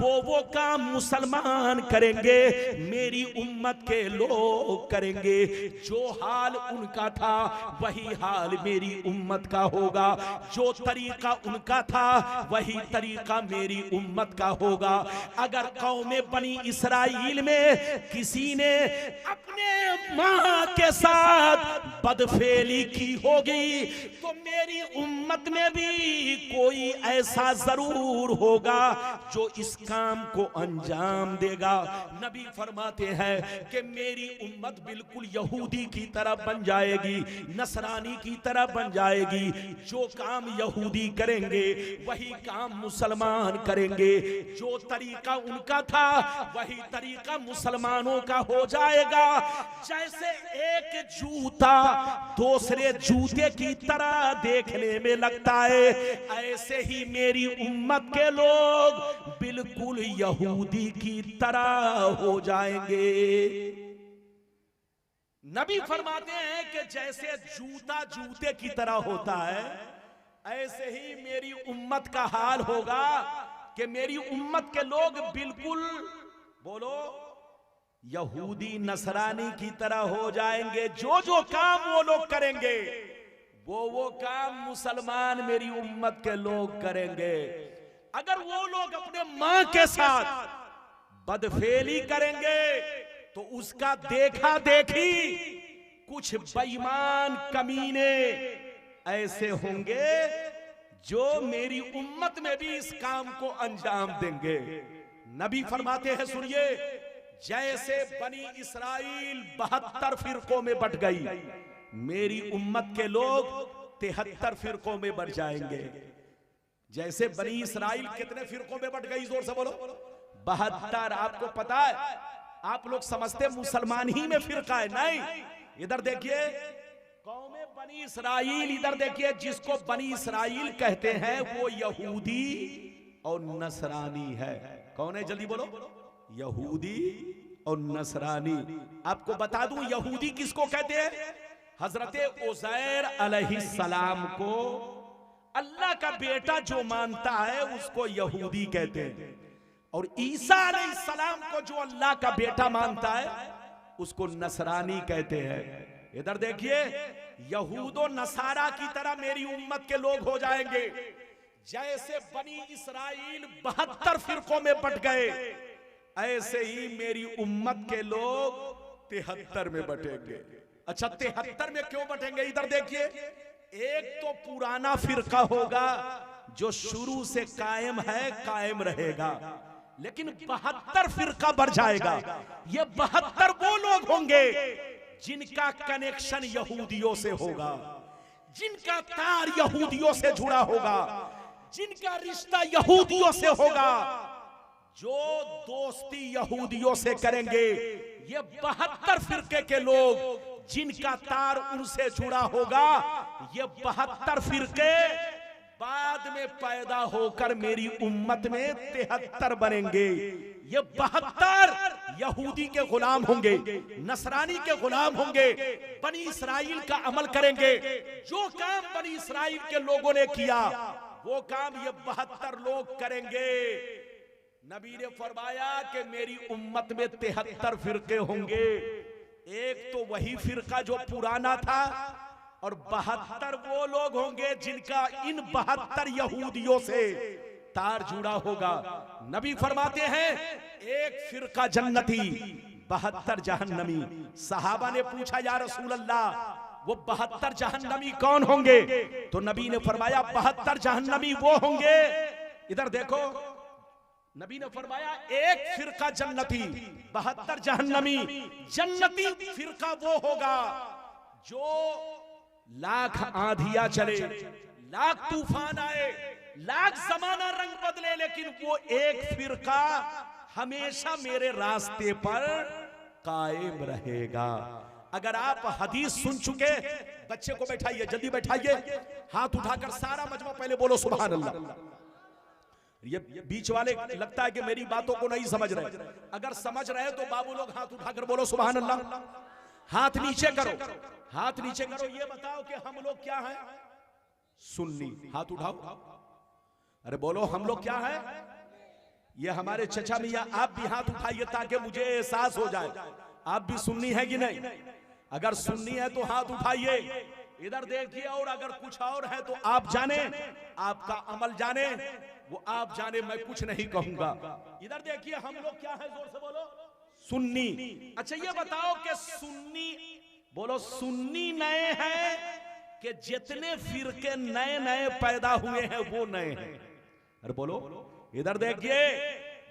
वो काम मुसलमान करेंगे, मेरी उम्मत के लोग करेंगे। जो हाल उनका था वही हाल मेरी उम्मत का होगा, जो तरीका उनका था वही तरीका मेरी उम्मत का होगा। अगर कौमे बनी इस्राइल में किसी ने अपने मां के साथ बदफेली की होगी तो मेरी उम्मत में भी कोई ऐसा जरूर होगा जो इस काम को अंजाम देगा। नबी फरमाते हैं कि मेरी उम्मत बिल्कुल यहूदी की तरह बन जाएगी, नसरानी की तरह बन जाएगी। जो काम यहूदी करेंगे वही काम मुसलमान करेंगे। जो तरीका उनका था वही तरीका मुसलमानों का हो जाएगा। जैसे एक जूता दूसरे जूते की तरह देखने में लगता है, ऐसे ही मेरी उम्मत के लोग बिल्कुल बिल्कुल यहूदी की तरह हो जाएंगे। नबी फरमाते हैं कि जैसे जूता जूते की तरह होता है, ऐसे ही मेरी उम्मत का हाल होगा कि मेरी उम्मत के लोग बिल्कुल, बोलो, यहूदी नसरानी की तरह हो जाएंगे। जो जो काम वो लोग करेंगे, वो काम मुसलमान मेरी उम्मत के लोग करेंगे। अगर वो लोग अपने मां के साथ बदफेली करेंगे तो उसका देखा देखी कुछ बेईमान कमीने ऐसे होंगे जो मेरी उम्मत में भी इस काम को अंजाम देंगे। नबी फरमाते हैं, सुनिए, जैसे बनी इसराइल 72 फिरकों में बट गई, मेरी उम्मत के लोग 73 फिरकों में बट जाएंगे। जैसे बनी इसराइल कितने फिरकों में बट गई, जोर से बोलो, 72। आपको पता है, आप लोग समझते मुसलमान ही में फिरका है, नहीं। इधर देखिए, कौमे बनी इसराइल, इधर देखिए, जिसको बनी इसराइल कहते हैं वो यहूदी और नसरानी है। कौन है, जल्दी बोलो, यहूदी और नसरानी। आपको बता दूं यहूदी किसको कहते हैं? हजरत उज़ैर अलैहिस्सलाम को अल्लाह का बेटा जो मानता है उसको यहूदी कहते हैं, और ईसा अलैहिस्सलाम को जो अल्लाह का बेटा मानता है उसको नसरानी कहते हैं। इधर देखिए, यहूदो नसारा की तरह मेरी उम्मत के लोग हो जाएंगे। जैसे बनी इसराइल 72 फिरकों में बट गए, ऐसे ही मेरी उम्मत के लोग 73 में बटेंगे। अच्छा, 73 में क्यों बटेंगे? इधर देखिए, एक तो पुराना फिरका होगा जो शुरू से कायम है, कायम रहेगा, लेकिन 72 फिरका बढ़ जाएगा। ये 72 वो लोग होंगे जिनका कनेक्शन यहूदियों से होगा, जिनका तार यहूदियों से जुड़ा होगा, जिनका रिश्ता यहूदियों से होगा, जो दोस्ती यहूदियों से करेंगे। ये 72 फिरके के लोग जिनका तार उनसे जुड़ा होगा, ये 72 फिरके बाद में पैदा होकर मेरी उम्मत में 73 बनेंगे। ये 72 यहूदी के गुलाम होंगे, नसरानी के गुलाम होंगे, बनी इसराइल का अमल करेंगे। जो काम बनी इसराइल के लोगों ने किया वो काम ये 72 लोग करेंगे। नबी ने फरमाया कि मेरी उम्मत में 73 फिरके होंगे। एक तो वही फिरका जो पुराना था, और 72 वो लोग होंगे जिनका इन 72 यहूदियों से तार जुड़ा होगा। नबी फरमाते हैं, एक फिरका जन्नती, 72 जहन्नमी। सहाबा ने पूछा, या रसूल अल्लाह, वो 72 जहन्नमी कौन होंगे? तो नबी ने फरमाया, 72 जहन्नमी वो होंगे, इधर देखो, नबी ने फरमाया एक फिरका जन्नती, 72 जहन्नमी। जन्नती फिरका वो होगा जो लाख आंधियां चले, लाख तूफान आए, लाख जमाना रंग बदले, लेकिन वो एक फिरका हमेशा मेरे रास्ते पर कायम रहेगा। अगर आप हदीस सुन चुके, बच्चे को बैठाइए, जल्दी बैठाइए, हाथ उठाकर सारा मजमा पहले बोलो सुभान अल्लाह। ये बीच वाले लगता है कि मेरी बातों को नहीं समझ रहे, अगर समझ रहे तो बाबू लोग हाथ उठाकर बोलो सुभान अल्लाह। हाथ नीचे करो, हाथ नीचे करो। ये बताओ कि हम लोग क्या हैं? सुन्नी। हाथ उठाओ, अरे बोलो हम लोग क्या हैं? ये हमारे चचा मियां। आप भी हाथ उठाइए ताकि मुझे एहसास हो जाए आप भी सुन्नी है कि नहीं। अगर सुन्नी है तो हाथ उठाइए, इधर देखिए, और अगर कुछ और है तो आप जाने, आपका अमल जाने, वो आप जाने, मैं कुछ नहीं कहूंगा। इधर देखिए, हम लोग क्या है? जोर से बोलो, सुन्नी। अच्छा, ये बताओ कि सुन्नी, बोलो, सुन्नी नए हैं कि जितने फिरके नए नए पैदा हुए हैं वो नए हैं? अरे बोलो, इधर देखिए,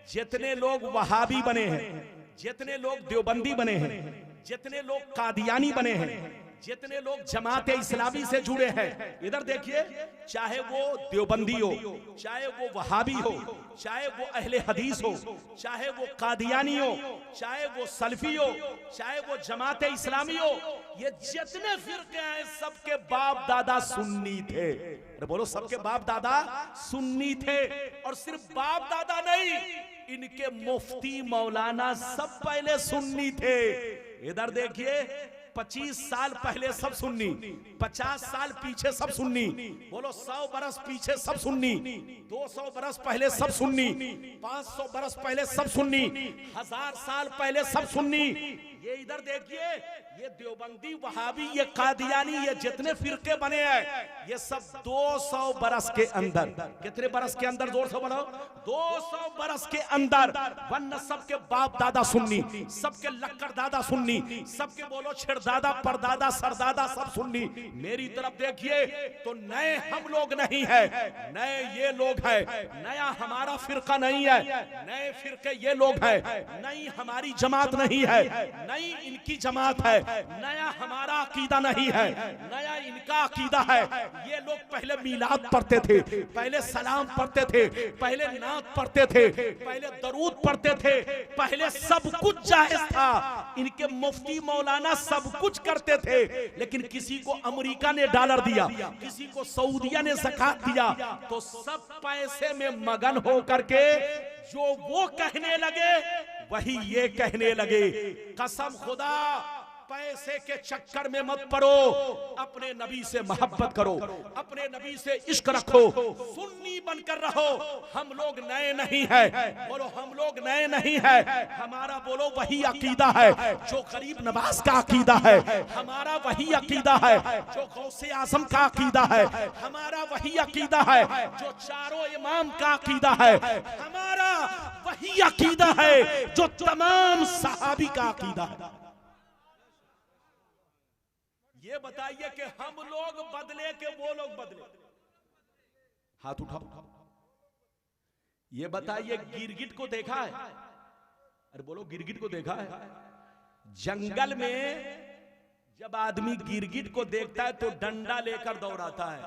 जितने लोग वहाबी बने हैं, जितने लोग देवबंदी बने हैं, जितने लोग कादियानी बने हैं, जितने लोग जमात इस्लामी से जुड़े हैं, इधर देखिए, चाहे वो देवबंदी हो, चाहे वो वहाबी हो, चाहे वो अहले हदीस हो, चाहे वो कादियानी हो, चाहे वो सल्फी हो, चाहे वो जमात इस्लामी हो, ये जितने फिरके हैं सबके बाप दादा सुन्नी थे। अरे बोलो, सबके बाप दादा सुन्नी थे। और सिर्फ बाप दादा नहीं, इनके मुफ्ती मौलाना सब पहले सुन्नी थे। इधर देखिए 25 साल पहले सब सुन्नी, 50 साल पीछे सब सुन्नी, बोलो 100 बरस पीछे सब सुन्नी, 200 बरस पहले सब सुन्नी, 500 बरस पहले सब सुन्नी, 1000 साल पहले सब सुन्नी। ये इधर देखिए, ये देवबंदी, वहाबी, ये कादियानी, ये जितने फिरके बने हैं ये सब 200 बरस के अंदर, कितने बरस के अंदर, जोर से बोलो, 200 बरस के अंदर, वरना सबके बाप दादा सुन्नी, सबके लक्कड़ दादा सुन्नी, सबके बोलो छिड़दादा परदादा सरदादा सब सुन्नी। मेरी तरफ देखिए तो नए हम लोग नहीं है, नए ये लोग है, नया हमारा फिरका नहीं है, नए फिरके ये लोग है, नई हमारी जमात नहीं है, नई इनकी जमात है, नया हमारा अकीदा नहीं है, नया इनका अकीदा है। ये लोग पहले मीलाद पढ़ते थे, पहले सलाम पढ़ते थे, पहले नात पढ़ते थे, पहले दरूद पढ़ते थे, पहले सब कुछ जायज था। इनके मुफ्ती मौलाना सब कुछ करते थे, लेकिन किसी को अमेरिका ने डॉलर दिया, किसी को सऊदिया ने ज़कात दिया, तो सब पैसे में मगन हो करके जो वो कहने लगे वही ये कहने लगे। कसम खुदा, पैसे के चक्कर में मत पड़ो, अपने नबी से मोहब्बत करो, अपने नबी से इश्क रखो, सुन्नी बनकर रहो। हम लोग नए नहीं है, बोलो हम लोग नए नहीं है, हमारा बोलो वही अकीदा है जो गरीब नवाज का अकीदा है, हमारा वही अकीदा है जो गौसे आजम का अकीदा है, हमारा वही अकीदा है जो चारों इमाम का अकीदा है, हमारा वही अकीदा है जो तमाम सहाबी का अकीदा है। ये बताइए कि हम लोग बदले के वो लोग बदले? हाथ उठाओ। ये बताइए गिरगिट को देखा है? अरे बोलो गिरगिट को देखा है? जंगल में जब आदमी गिरगिट को देखता है तो डंडा लेकर दौड़ाता है।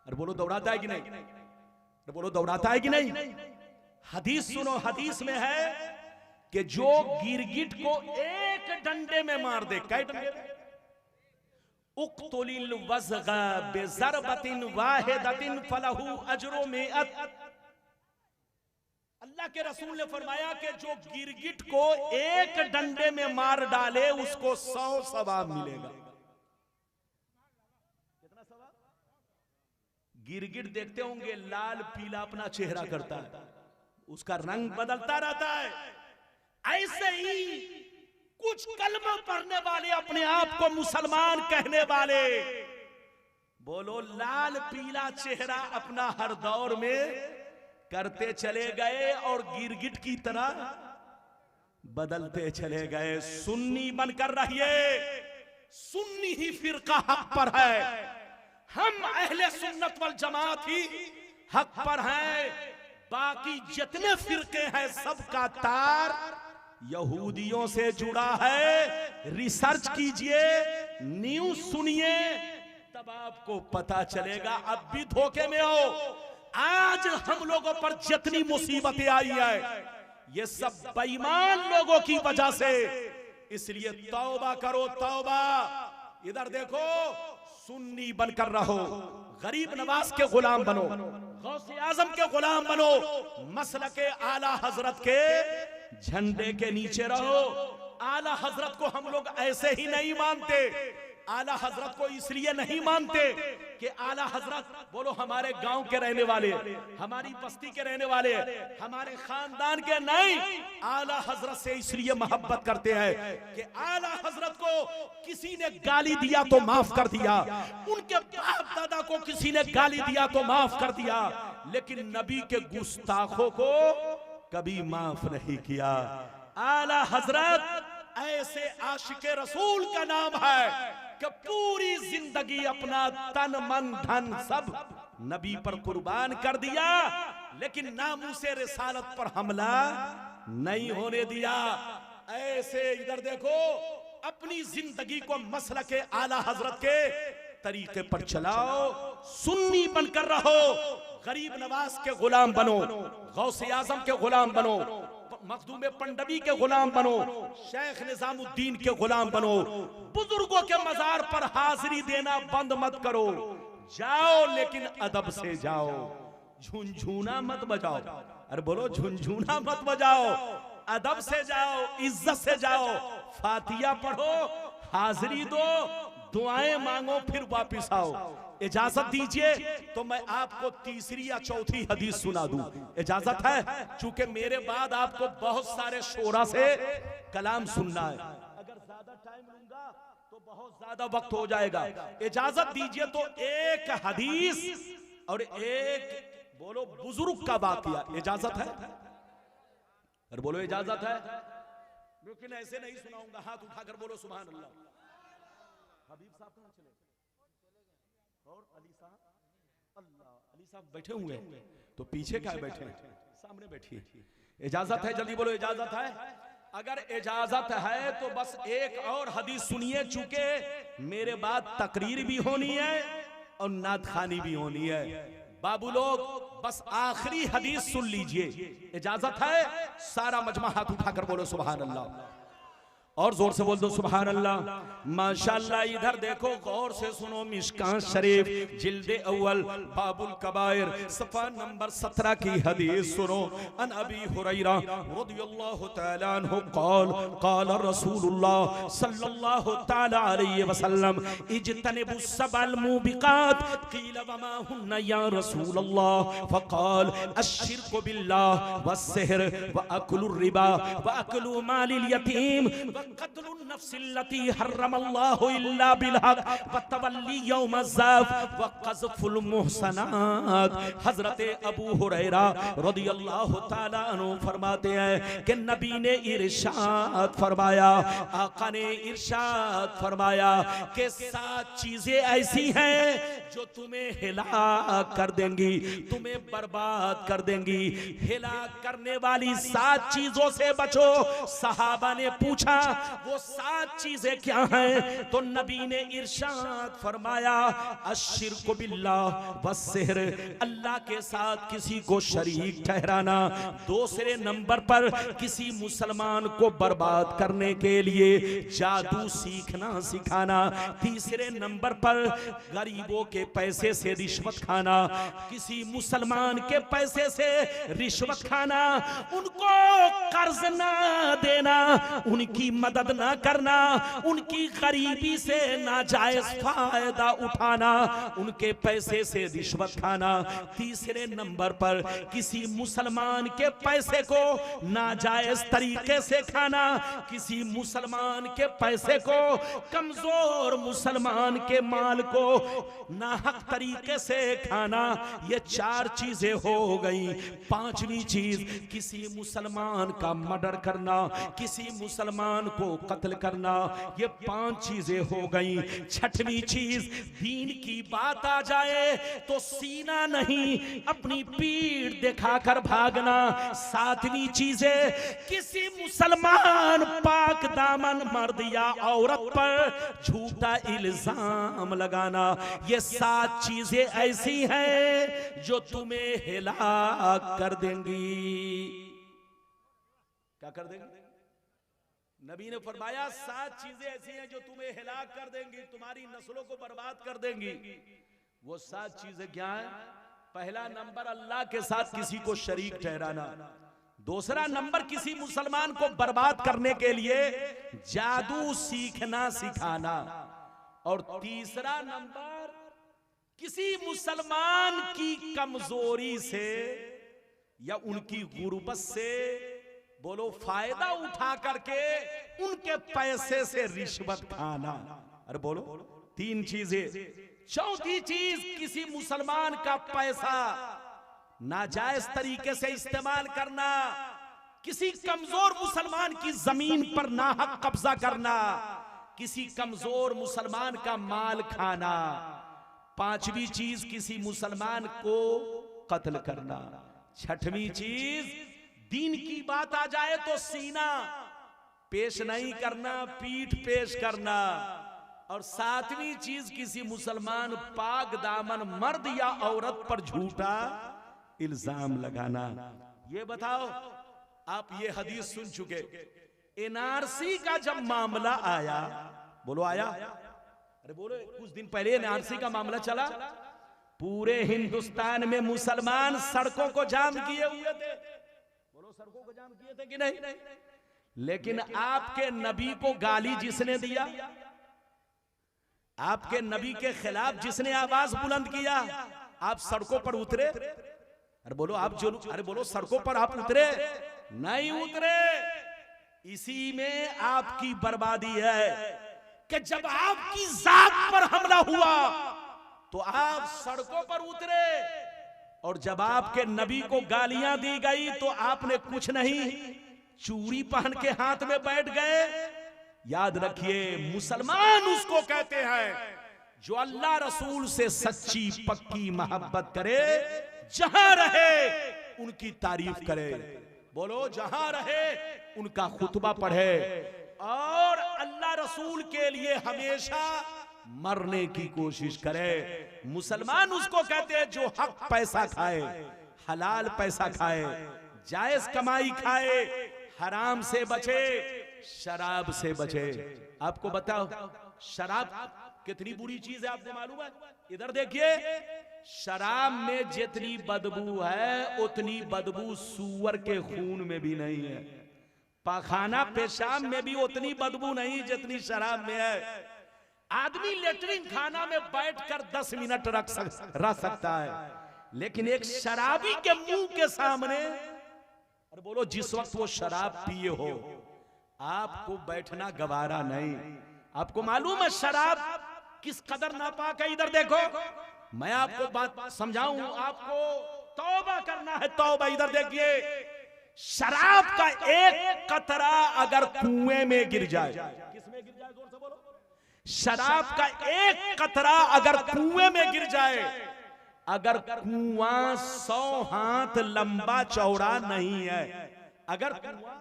अरे बोलो दौड़ाता है कि नहीं? अरे बोलो दौड़ाता है कि नहीं? हदीस सुनो, हदीस में है कि जो गिरगिट को एक डंडे में मार दे, कई डंडे? उक्तुलिल वज़ग़ा बिज़रबतिन वाहिदतिन फलहु अज्रु मिअत। अल्लाह के रसूल ने फरमाया कि जो गिरगिट को एक डंडे में मार डाले उसको 100 सवाब मिलेगा। कितना सवाब? गिरगिट देखते होंगे लाल पीला अपना चेहरा करता है, उसका रंग बदलता रहता है। ऐसे ही कुछ कलमा पढ़ने वाले, अपने आप को मुसलमान कहने वाले, बोलो लाल पीला चेहरा अपना हर दौर में करते चले गए और गिरगिट की तरह बदलते चले गए। सुन्नी बनकर रहिए, सुन्नी ही फिरका हक पर है, हम अहले सुन्नत वल जमात ही हक पर हैं। बाकी जितने फिरके हैं सबका तार यहूदियों से जुड़ा है। रिसर्च कीजिए, न्यूज़ सुनिए, तब आपको पता चलेगा। अब भी धोखे में हो। आज हम लोगों पर जितनी मुसीबतें आई है ये सब बेईमान लोगों की वजह से, इसलिए तौबा करो, तौबा। इधर देखो, सुन्नी बनकर रहो, गरीब नवाज के गुलाम बनो, गौसे आजम के गुलाम बनो, मसलके आला हजरत के झंडे के नीचे रहो। आला हजरत को हम लोग ऐसे ही नहीं मानते, आला हजरत को इसलिए नहीं मानते कि आला हजरत बोलो हमारे गांव के रहने वाले, हमारी बस्ती के रहने वाले, हमारे खानदान के नहीं। आला हजरत से इसलिए मोहब्बत करते हैं कि आला हजरत को किसी ने गाली दिया तो माफ कर दिया, उनके बाप दादा को किसी ने गाली दिया तो माफ कर दिया, लेकिन नबी के गुस्ताखों को कभी माफ नहीं किया। आला हजरत ऐसे आशिके रसूल का नाम है कि पूरी जिंदगी अपना तन मन धन सब नबी पर कुर्बान कर दिया, लेकिन नामूसे रिसालत पर हमला नहीं होने दिया। ऐसे इधर देखो, अपनी जिंदगी को मसलके आला हजरत के तरीके पर चलाओ, सुन्नी बनकर रहो, गरीब नवाज के गुलाम बनो, गौसे आजम के गुलाम बनो, मखदूम पंडवी के गुलाम बनो, शेख निजामुद्दीन के गुलाम बनो। बुजुर्गों के मजार पर हाजिरी देना बंद मत करो, जाओ लेकिन अदब से जाओ, झुनझुना मत बजाओ। अरे बोलो झुनझुना मत बजाओ, अदब से जाओ, इज्जत से जाओ, फातिया पढ़ो, हाजिरी दो, दुआएं मांगो, फिर वापिस आओ। इजाजत दीजिए तो मैं आपको तीसरी या चौथी हदीस सुना दूं, इजाजत है? चूंकि मेरे बाद आपको बहुत सारे शोरा से कलाम सुनना है, अगर ज्यादा टाइम लूंगा तो बहुत ज्यादा वक्त हो जाएगा। इजाजत दीजिए तो एक हदीस और एक बोलो बुजुर्ग का वाकया, इजाजत है? अरे बोलो इजाजत है? लेकिन ऐसे नहीं सुनाऊंगा, हाथ उठाकर बोलो सुभान अल्लाह। हबीब साहब कहां चले? और अली साहब, अल्लाह, अली साहब बैठे हुए हैं तो पीछे क्या बैठे हैं? सामने बैठिए। इजाजत है? जल्दी बोलो इजाजत है? अगर इजाजत है तो बस एक और हदीस सुनिए, चूंकि मेरे बाद तकरीर भी होनी है और नात खानी भी होनी है। बाबू लोग बस आखिरी हदीस सुन लीजिए, इजाजत है? सारा मजमा हाथ उठाकर बोलो सुभान अल्लाह, और जोर से बोल दो सुभान अल्लाह। माशाअल्लाह, इधर देखो, गौर से सुनो। मिशकात शरीफ जिल्दे अव्वल बाबुल कबायर सफा नंबर 17 की हदीस सुनो। अन अबी हुरैरा रदियल्लाहु तआला अन्हु क़ाल क़ाल रसूलुल्लाह सल्लल्लाहु तआला अलैहि वसल्लम इज्तनिबु सबअल मुबिकात क़ील वमा हुन्ना या रसूलल्लाह फ़क़ाल अश्शिरकु बिल्लाह वस्सिहर व अक्लुर रिबा व अक्लु मालिल यतीम क़त्लुन नफ्सिल्लती हर्रमल्लाहु इल्ला बिलहक़ व तवल्ली यौम ज़फ़ व क़ज़फ़ुल मुहसनात। हज़रत अबू हुरैरा रदियल्लाहु ताला अन्हु फरमाते हैं कि नबी ने इरशाद फरमाया, आका ने इरशाद फरमाया कि 7 चीजें ऐसी हैं जो तुम्हें हिलाक कर देंगी, तुम्हें बर्बाद कर देंगी। हिलाक करने वाली 7 चीजों से बचो। सहाबा ने पूछा वो 7 चीजें क्या हैं? तो नबी ने इरशाद फरमाया अश्शिरकु बिल्लाह वस्सिहर, अल्लाह के साथ किसी को शरीक ठहराना। दूसरे नंबर पर किसी मुसलमान को बर्बाद करने के लिए जादू सीखना सिखाना। तीसरे नंबर पर गरीबों के पैसे से रिश्वत खाना, किसी मुसलमान के पैसे से रिश्वत खाना, उनको कर्ज ना देना, उनकी मदद ना करना, उनकी गरीबी से नाजायज फायदा उठाना, उनके पैसे से रिश्वत खाना। तीसरे नंबर पर किसी मुसलमान के पैसे को नाजायज तरीके से खाना, किसी मुसलमान के पैसे को, कमजोर मुसलमान के माल को नाहक तरीके से खाना। ये 4 चीजें हो गई। 5वीं चीज किसी मुसलमान का मर्डर करना, किसी मुसलमान को कत्ल करना। ये 5 चीजें हो गई। 6वीं चीज दीन की बात आ जाए तो सीना नहीं अपनी पीठ दिखाकर भागना। 7वीं चीजें किसी मुसलमान पाक दामन मर्द या औरत पर झूठा इल्जाम लगाना। ये 7 चीजें ऐसी हैं जो तुम्हें हिलाक कर देंगी। क्या कर देंगी? नबी ने फरमाया 7 चीजें ऐसी हैं जो तुम्हें हिलाक कर देंगी, तुम्हारी नस्लों को बर्बाद कर देंगी। वो 7 चीजें क्या हैं? पहला नंबर अल्लाह के साथ किसी को शरीक ठहराना। दूसरा नंबर किसी मुसलमान को बर्बाद करने के लिए जादू सीखना सिखाना। और तीसरा नंबर किसी मुसलमान की कमजोरी से या उनकी गुर्बत से बोलो फायदा उठा करके उनके पैसे से रिश्वत खाना। अरे बोलो 3 चीजें। 4थी चीज किसी मुसलमान का पैसा नाजायज तरीके से इस्तेमाल करना, किसी कमजोर मुसलमान की जमीन पर नाहक कब्जा करना, किसी कमजोर मुसलमान का माल खाना। 5वीं चीज किसी मुसलमान को कत्ल करना। 6वीं चीज दीन की बात आ जाए तो सीना पेश नहीं करना, पीठ पेश करना। और 7वीं चीज किसी मुसलमान पाक दामन मर्द या औरत पर झूठा इल्जाम लगाना। ये बताओ, आप ये हदीस सुन चुके, एनआरसी का जब मामला आया, बोलो आया? अरे बोलो, कुछ दिन पहले एनआरसी का मामला चला, पूरे हिंदुस्तान में मुसलमान सड़कों को जाम किए हुए थे। सड़कों को जाम किए थे कि नहीं? लेकिन आपके नबी को गाली जिसने दिया, आपके नबी के खिलाफ जिसने आवाज बुलंद किया, आप सड़कों पर उतरे? अरे बोलो आप जो, अरे बोलो सड़कों पर आप उतरे? नहीं उतरे। इसी में आपकी बर्बादी है कि जब आपकी जात पर हमला हुआ तो आप सड़कों पर उतरे, और जब आपके नबी को गालियां दी गई तो आपने कुछ नहीं, चूड़ी पहन के हाथ में बैठ गए। याद रखिए, मुसलमान उसको कहते हैं जो अल्लाह रसूल से सच्ची पक्की मोहब्बत करे, जहां रहे उनकी तारीफ करे। बोलो, जहां रहे उनका खुतबा पढ़े, और अल्लाह रसूल के लिए हमेशा मरने की कोशिश करे। मुसलमान उसको कहते हैं जो हक पैसा खाए, हलाल पैसा खाए, जायज कमाई खाए, हराम से बचे, शराब से बचे। आपको बताओ शराब कितनी बुरी चीज है, आपको मालूम है? इधर देखिए, शराब में जितनी बदबू है उतनी बदबू सूअर के खून में भी नहीं है, पाखाना पेशाब में भी उतनी बदबू नहीं जितनी शराब में है। आदमी लेटरिन खाना में बैठकर 10 मिनट रह सकता है, लेकिन एक शराबी के मुंह के सामने, और बोलो जिस वक्त वो शराब पिए हो आपको बैठना गवारा नहीं। आपको मालूम है शराब किस कदर नापाक है? इधर देखो, मैं आपको बात समझाऊं, आपको तौबा करना है, तौबा। इधर देखिए, शराब का एक कतरा अगर कुएं में गिर जाए, किसमें गिर जाए? जोर से बोलो। शराब का एक कतरा अगर कुएं में गिर जाए, अगर कुआं 100 हाथ लंबा चौड़ा नहीं है, अगर कुआं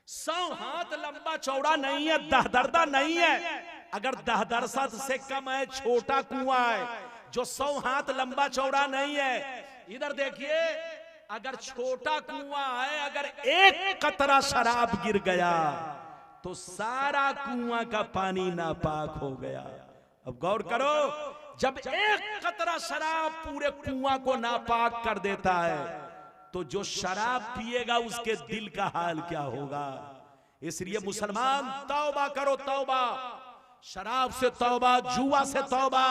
100 हाथ लंबा चौड़ा नहीं है, दहदरदा नहीं है, अगर दहदरसा से कम है, छोटा कुआं है जो 100 हाथ लंबा चौड़ा नहीं है। इधर देखिए, अगर छोटा कुआं है, अगर एक कतरा शराब गिर गया तो सारा कुआं का पानी नापाक हो गया। अब गौर करो, जब एक कतरा शराब पूरे कुआं को नापाक कर देता है तो जो शराब पिएगा उसके दिल का हाल क्या होगा? इसलिए मुसलमान तौबा करो, तौबा। शराब से तौबा, जुआ से तौबा,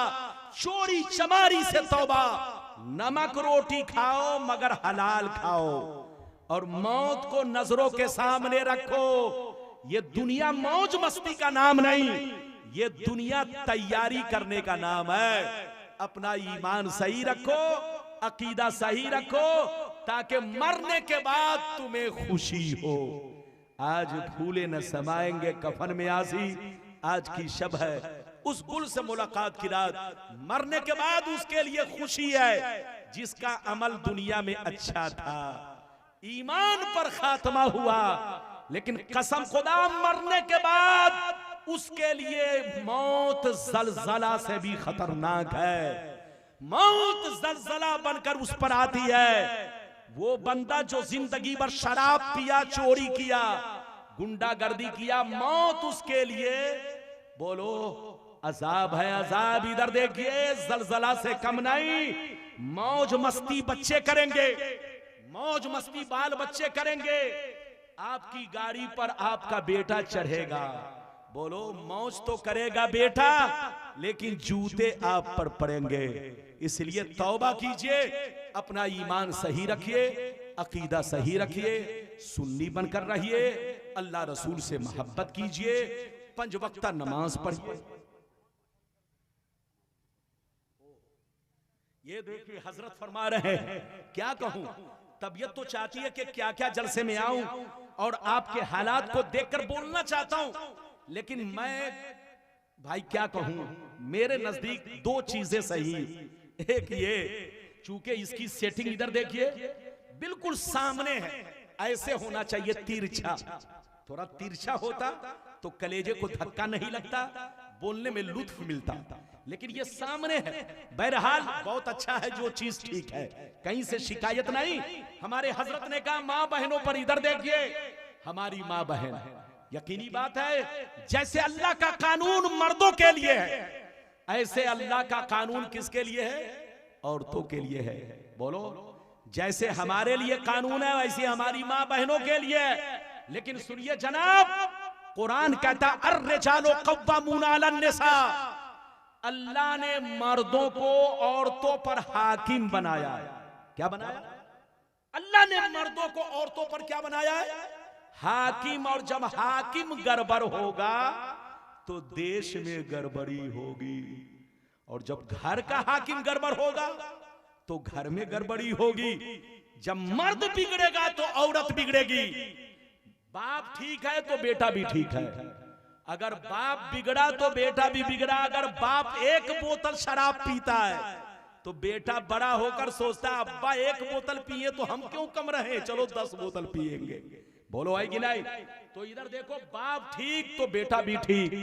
चोरी चमारी से तौबा। नमक रोटी खाओ मगर हलाल खाओ, और मौत को नजरों के सामने रखो। ये दुनिया मौज मस्ती का नाम नहीं, ये दुनिया तैयारी करने का नाम है। अपना ईमान सही रखो, अकीदा सही रखो, ताकि मरने के बाद तुम्हें खुशी हो। आज फूले न समाएंगे कफन में आसी, आज की शब है उस गुल से मुलाकात की रात। मरने के बाद उसके लिए खुशी है जिसका अमल दुनिया में अच्छा था, ईमान पर खात्मा हुआ। लेकिन कसम खुदा, मरने के बाद उसके लिए मौत जलजला से भी खतरनाक है। मौत जलजला बनकर उस पर आती है। वो बंदा जो जिंदगी भर शराब पिया, चोरी किया, गुंडागर्दी किया, मौत उसके लिए बोलो अजाब है, अजाब। इधर देखिए, जलजला से कम नहीं। मौज मस्ती बच्चे करेंगे, मौज मस्ती बाल बच्चे करेंगे। आपकी गाड़ी पर आपका बेटा चढ़ेगा, बोलो मौज तो करेगा बेटा, लेकिन जूते आप पर पड़ेंगे। इसलिए तौबा कीजिए, अपना ईमान सही रखिए, अकीदा सही रखिए, सुन्नी बनकर रहिए, अल्लाह रसूल से मोहब्बत कीजिए, 5 वक्ता नमाज पढ़िए। ये देखिए हजरत फरमा रहे हैं, क्या कहूं, तबीयत तो चाहती है कि क्या क्या जलसे में आऊं और आपके हालात को देखकर बोलना चाहता हूं, लेकिन मैं भाई क्या कहूं, मेरे नजदीक 2 चीजें सही। एक ये, चूंकि इसकी सेटिंग इधर देखिए बिल्कुल सामने है, ऐसे होना चाहिए तिरछा। थोड़ा तिरछा होता तो कलेजे को धक्का नहीं लगता, बोलने में लुत्फ मिलता, लेकिन ये सामने है। बहरहाल बहुत अच्छा है, जो चीज ठीक है, कहीं से शिकायत नहीं। हमारे हजरत ने कहा माँ बहनों पर इधर देखिए, हमारी माँ बहन, यकीनी बात है जैसे अल्लाह का कानून मर्दों के लिए है, ऐसे अल्लाह का कानून किसके लिए है? औरतों के लिए है। बोलो जैसे हमारे लिए कानून है वैसे हमारी माँ बहनों के लिए। लेकिन सुनिए जनाब, कुरान कहता अर्रिजालु कव्वामूना अलन निसा, अल्लाह ने मर्दों को औरतों पर हाकिम बनाया है। क्या बनाया? अल्लाह ने मर्दों को औरतों पर क्या बनाया है? हाकिम। और जब हाकिम गड़बड़ होगा तो देश में गड़बड़ी होगी, और जब घर का हाकिम गड़बड़ होगा तो घर में गड़बड़ी होगी। जब मर्द बिगड़ेगा तो औरत बिगड़ेगी। बाप ठीक है तो बेटा भी ठीक है, अगर बाप बिगड़ा तो बेटा भी बिगड़ा। अगर बाप एक बोतल शराब पीता है तो बेटा बड़ा होकर सोचता है अब्बा एक बोतल पिए तो हम क्यों कम रहे, चलो 10 बोतल पिएंगे। बोलो है कि नहीं? तो इधर देखो, बाप ठीक तो बेटा भी ठीक,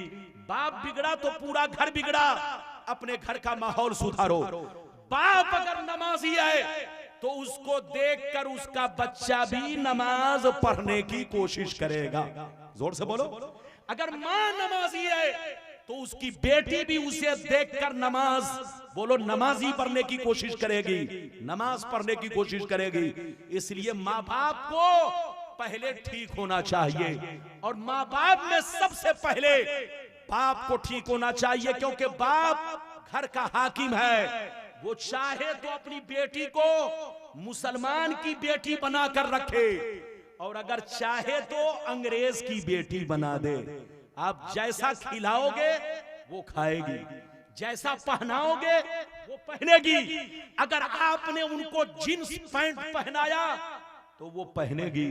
बाप बिगड़ा तो पूरा घर बिगड़ा। अपने घर का माहौल सुधारो। बाप अगर नमाजी है तो उसको देखकर उसका बच्चा भी नमाज पढ़ने की कोशिश करेगा। जोर से बोलो। अगर माँ नमाजी है तो उसकी बेटी भी उसे देखकर नमाज, बोलो, नमाजी पढ़ने की कोशिश करेगी, नमाज पढ़ने की कोशिश करेगी। इसलिए माँ बाप को पहले ठीक होना चाहिए, और माँ बाप में सबसे पहले बाप को ठीक होना चाहिए, क्योंकि बाप घर का हाकिम है। वो चाहे तो अपनी बेटी को मुसलमान की बेटी बनाकर रखे, और अगर चाहे तो अंग्रेज की बेटी बना दे। आप जैसा खिलाओगे वो खाएगी, जैसा पहनाओगे वो पहनेगी। अगर आपने उनको जींस पैंट पहनाया तो वो पहनेगी,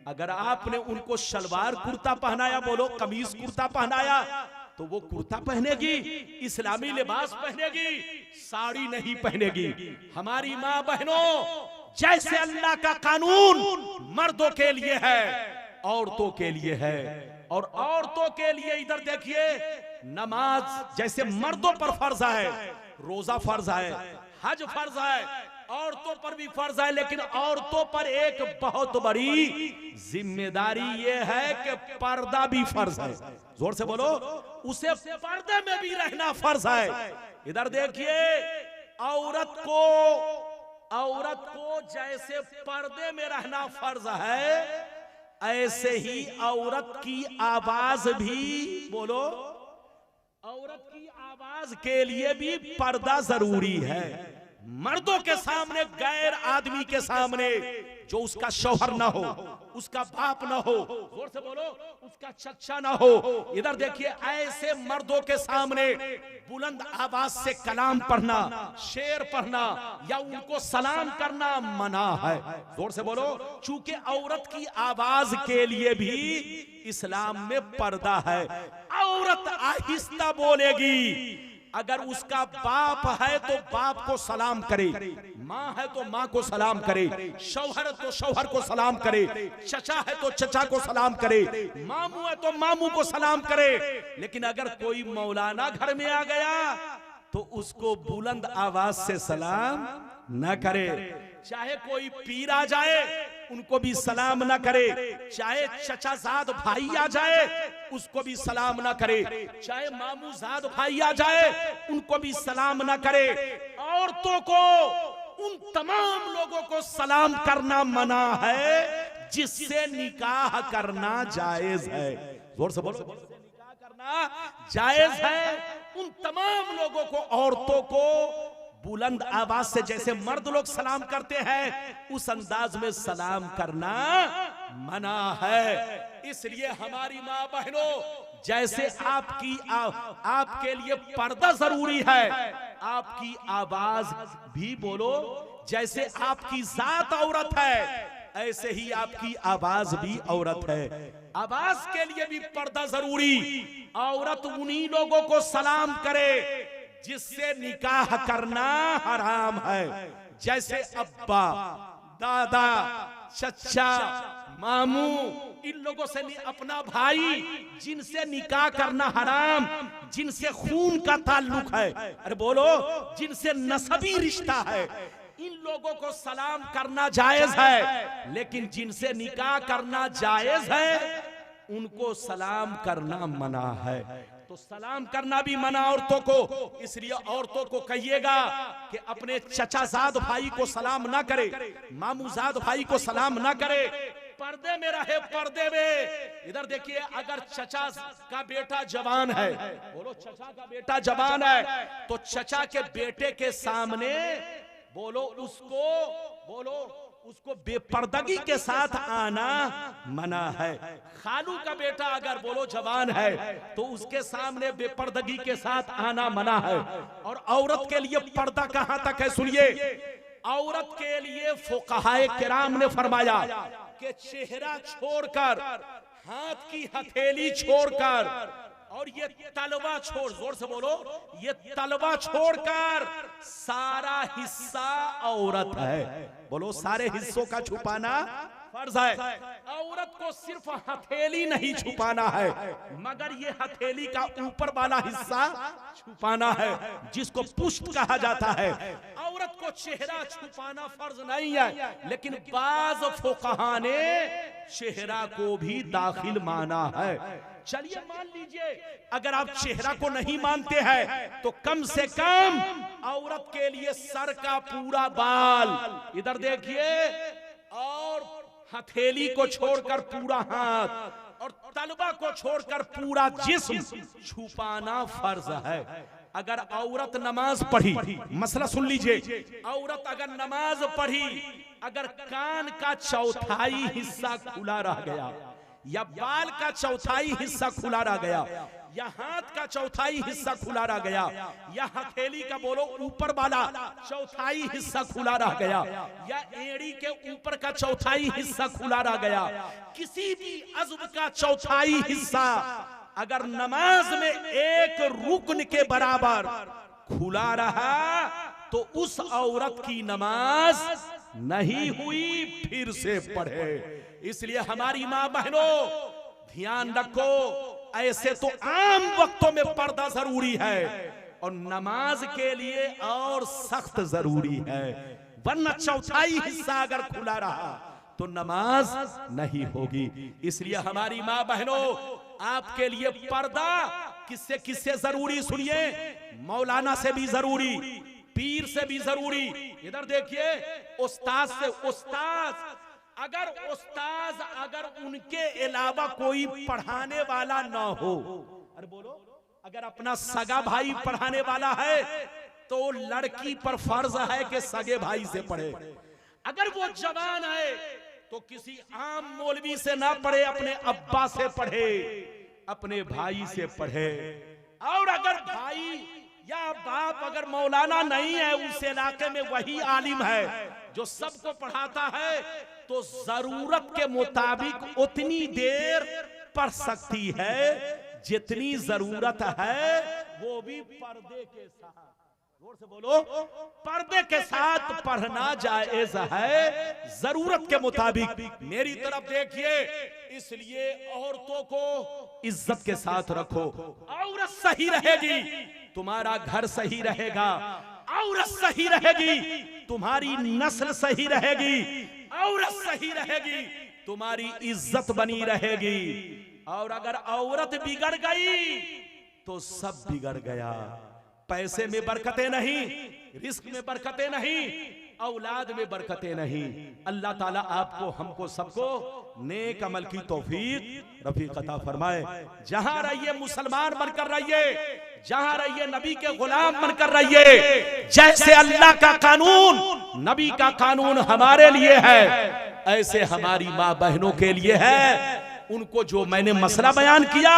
अगर आपने उनको सलवार कुर्ता पहनाया, बोलो कमीज कुर्ता पहनाया, तो वो कुर्ता पहनेगी, इस्लामी लिबास पहनेगी, साड़ी नहीं पहनेगी। हमारी माँ बहनों, जैसे अल्लाह का कानून मर्दों के लिए है औरतों के लिए है। और औरतों के लिए इधर देखिए, नमाज जैसे मर्दों पर फर्ज है, रोजा फर्ज है, हज फर्ज है, औरतों पर भी फर्ज है। लेकिन औरतों पर एक बहुत बड़ी जिम्मेदारी ये है कि पर्दा भी फर्ज है। जोर से बोलो, उसे पर्दे में भी रहना फर्ज है। इधर देखिए, औरत को जैसे पर्दे में रहना फर्ज है, ऐसे ही औरत की आवाज भी, बोलो, औरत की आवाज के लिए भी पर्दा जरूरी है। मर्दों के सामने, गैर आदमी के सामने, जो उसका शौहर ना हो, उसका बाप ना हो, जोर से बोलो, उसका चचा ना हो, इधर देखिए, ऐसे मर्दों के सामने बुलंद आवाज से कलाम पढ़ना, शेर पढ़ना या उनको सलाम करना मना है। जोर से बोलो। चूंकि औरत की आवाज के लिए भी इस्लाम में पर्दा है। औरत आहिस्ता बोलेगी, अगर उसका बाप है तो बाप को सलाम करे, माँ है तो माँ को सलाम करे, शौहर तो शौहर को सलाम करे, चचा है तो चचा को सलाम करे, मामू है तो मामू को सलाम करे। लेकिन अगर कोई मौलाना घर में आ गया तो उसको बुलंद आवाज से सलाम न करे। चाहे कोई पीर आ जाए उनको भी सलाम ना करे, चाहे चचाजाद भाई आ जाए उसको भी सलाम ना करे, चाहे मामूजाद भाई आ जाए उनको भी सलाम ना करे। औरतों को, उन तमाम लोगों को सलाम करना मना है जिससे निकाह करना जायज है। जोर से बोलो, निकाह करना जायज है। उन तमाम लोगों को, औरतों को बुलंद आवाज से जैसे मर्द लोग सलाम करते हैं उस अंदाज में सलाम करना मना है। इसलिए हमारी माँ बहनों, जैसे आपके लिए पर्दा जरूरी है, आपकी आवाज भी, बोलो, जैसे आपकी जात औरत है ऐसे ही आपकी आवाज भी औरत है। आवाज के लिए भी पर्दा जरूरी। औरत उन्हीं लोगों को सलाम करे जिससे निकाह करना हराम है, जैसे अब्बा, दादा, चचा, मामू, इन लोगों से अपना भाई जिनसे निकाह करना हराम, जिनसे खून का ताल्लुक है, अरे बोलो, जिनसे नसबी रिश्ता है, इन लोगों को सलाम करना जायज है। लेकिन जिनसे निकाह करना जायज है उनको सलाम करना मना है। तो तो सलाम करना भी मना औरतों को। इसलिए औरतों को कहिएगा कि अपने चचाजाद भाई को सलाम ना करे, मामूजाद भाई को सलाम ना करे, पर्दे में रहे, पर्दे में। इधर देखिए, अगर चचा का बेटा जवान है, बोलो चचा का बेटा जवान है, तो चचा के बेटे के सामने बोलो उसको बेपर्दगी के साथ आना मना है। खालू का बेटा अगर बोलो जवान है तो उसके सामने बेपर्दगी के साथ आना मना है। और औरत के लिए पर्दा कहां तक है सुनिए, औरत के लिए फुक़हाए किराम ने फरमाया कि चेहरा छोड़कर, हाथ की हथेली छोड़कर, और ये तलवा छोड़, जोर से बोलो, ये तलवा छोड़कर सारा हिस्सा औरत है। बोलो, सारे हिस्सों का छुपाना फर्ज है। औरत को सिर्फ हथेली नहीं छुपाना है, मगर ये हथेली का ऊपर वाला हिस्सा छुपाना है, जिसको पुष्ट कहा जाता है। औरत को चेहरा छुपाना फर्ज नहीं है, लेकिन बाज फुक़हा ने चेहरा को भी दाखिल माना है। चलिए मान लीजिए, अगर आप चेहरा को नहीं मानते हैं तो कम से कम औरत के लिए सर का पूरा बाल, इधर देखिए, और हथेली को छोड़कर पूरा हाथ, और तलवा को छोड़कर पूरा जिस्म छुपाना फर्ज है। अगर औरत नमाज पढ़ी, मसला सुन लीजिए, औरत अगर नमाज पढ़ी, अगर कान का चौथाई हिस्सा खुला रह गया, या बाल का चौथाई हिस्सा खुला रह गया, या हाथ का चौथाई हिस्सा खुला रह गया, या हथेली का बोलो ऊपर वाला चौथाई हिस्सा खुला रह गया, या एड़ी के ऊपर का चौथाई हिस्सा खुला रह गया, किसी भी अज़्व का चौथाई हिस्सा अगर नमाज में एक रुकन के बराबर खुला रहा तो उस औरत की नमाज नहीं हुई, फिर से पढ़े। इसलिए हमारी मां बहनों, ध्यान रखो, ऐसे तो आम वक्तों में पर्दा जरूरी है, और नमाज के लिए और सख्त जरूरी है, वरना चौथाई हिस्सा अगर खुला रहा तो नमाज नहीं होगी। इसलिए हमारी मां बहनों, आपके लिए पर्दा किससे किससे जरूरी सुनिए, मौलाना से भी जरूरी, पीर से भी जरूरी। इधर देखिए, उस्ताद से, अगर उनके अलावा कोई पढ़ाने वाला ना हो, अरे बोलो, अगर अपना सगा भाई पढ़ाने वाला है तो लड़की पर फर्ज है कि सगे भाई से पढ़े। अगर वो जवान है तो किसी आम मौलवी से ना पढ़े, अपने अब्बा से पढ़े, अपने भाई से पढ़े। और अगर भाई या बाप अगर मौलाना नहीं है, उस इलाके में वही आलिम है जो सबको पढ़ाता है, तो जरूरत के मुताबिक उतनी देर पढ़ सकती है जितनी जरूरत है, वो भी पर्दे के साथ। जोर से बोलो, पर्दे के साथ पढ़ना जायज है, जरूरत के मुताबिक। मेरी तरफ देखिए, इसलिए औरतों को इज्जत के साथ रखो। औरत सही रहेगी, तुम्हारा घर सही रहेगा, औरत सही रहेगी, तुम्हारी नस्ल सही रहेगी, औरत सही रहेगी, तुम्हारी इज्जत बनी रहेगी। और अगर औरत बिगड़ गई तो सब बिगड़ गया। पैसे में बरकतें नहीं, रिस्क में बरकतें नहीं, औलाद में बरकतें नहीं। अल्लाह ताला आपको, हमको, सबको नेक अमल की तौफीक रफीक अता फरमाए। जहां रहिए मुसलमान बनकर रहिए, जहां रहिए नबी के गुलाम बनकर रहिए। जैसे अल्लाह का कानून, नबी का कानून हमारे लिए है, ऐसे हमारी माँ बहनों के लिए है। उनको जो मैंने मसला बयान किया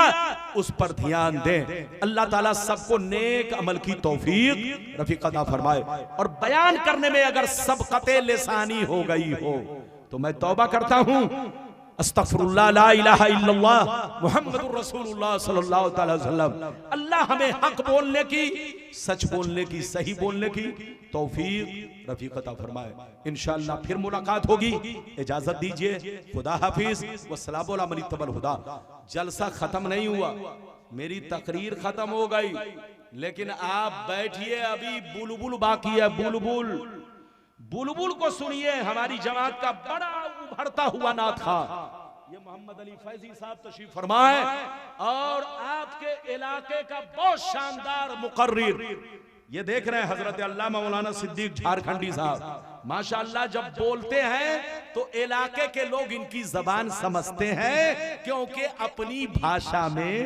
उस पर ध्यान दें। अल्लाह ताला सबको नेक अमल की तौफीक रफीक अता फरमाए। और बयान करने में अगर सबक़ते लिसानी हो गई हो तो मैं तौबा करता हूं, अस्तगफिरुल्लाह, ला इलाहा इल्लल्लाह मुहम्मदुर रसूलुल्लाह सल्लल्लाहु अलैहि वसल्लम। अल्लाह हमें हक बोलने की, सच बोलने की, सही बोलने की तौफीक रफीक अता फरमाए। इंशाअल्लाह फिर मुलाकात होगी। इजाजत दीजिए, खुदा हाफिज, वस्सलामु अला मन इत्तबल हुदा। जलसा खत्म नहीं हुआ, मेरी तकरीर खत्म हो गई, लेकिन आप बैठिए, अभी बुलबुल बाकी है। बुलबुल को सुनिए, हमारी जमात का बड़ा उभरता हुआ नात खा, ये मोहम्मद अली फैजी साहब तशरीफ फरमाए और आपके इलाके का बहुत शानदार मुकर्रिर, ये देख रहे हैं हजरत अल्लामा मौलाना सिद्दीक झारखंडी साहब, माशाअल्लाह जब बोलते हैं तो इलाके के लोग इनकी जबान समझते हैं क्योंकि अपनी भाषा में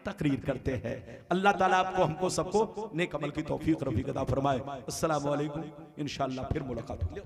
तकरीर करते हैं। अल्लाह ताला आपको हमको सबको नेक अमल की तौफीक रफीक अता फरमाए। अस्सलामु अलैकुम, इंशाअल्लाह फिर मुलाकात होगी।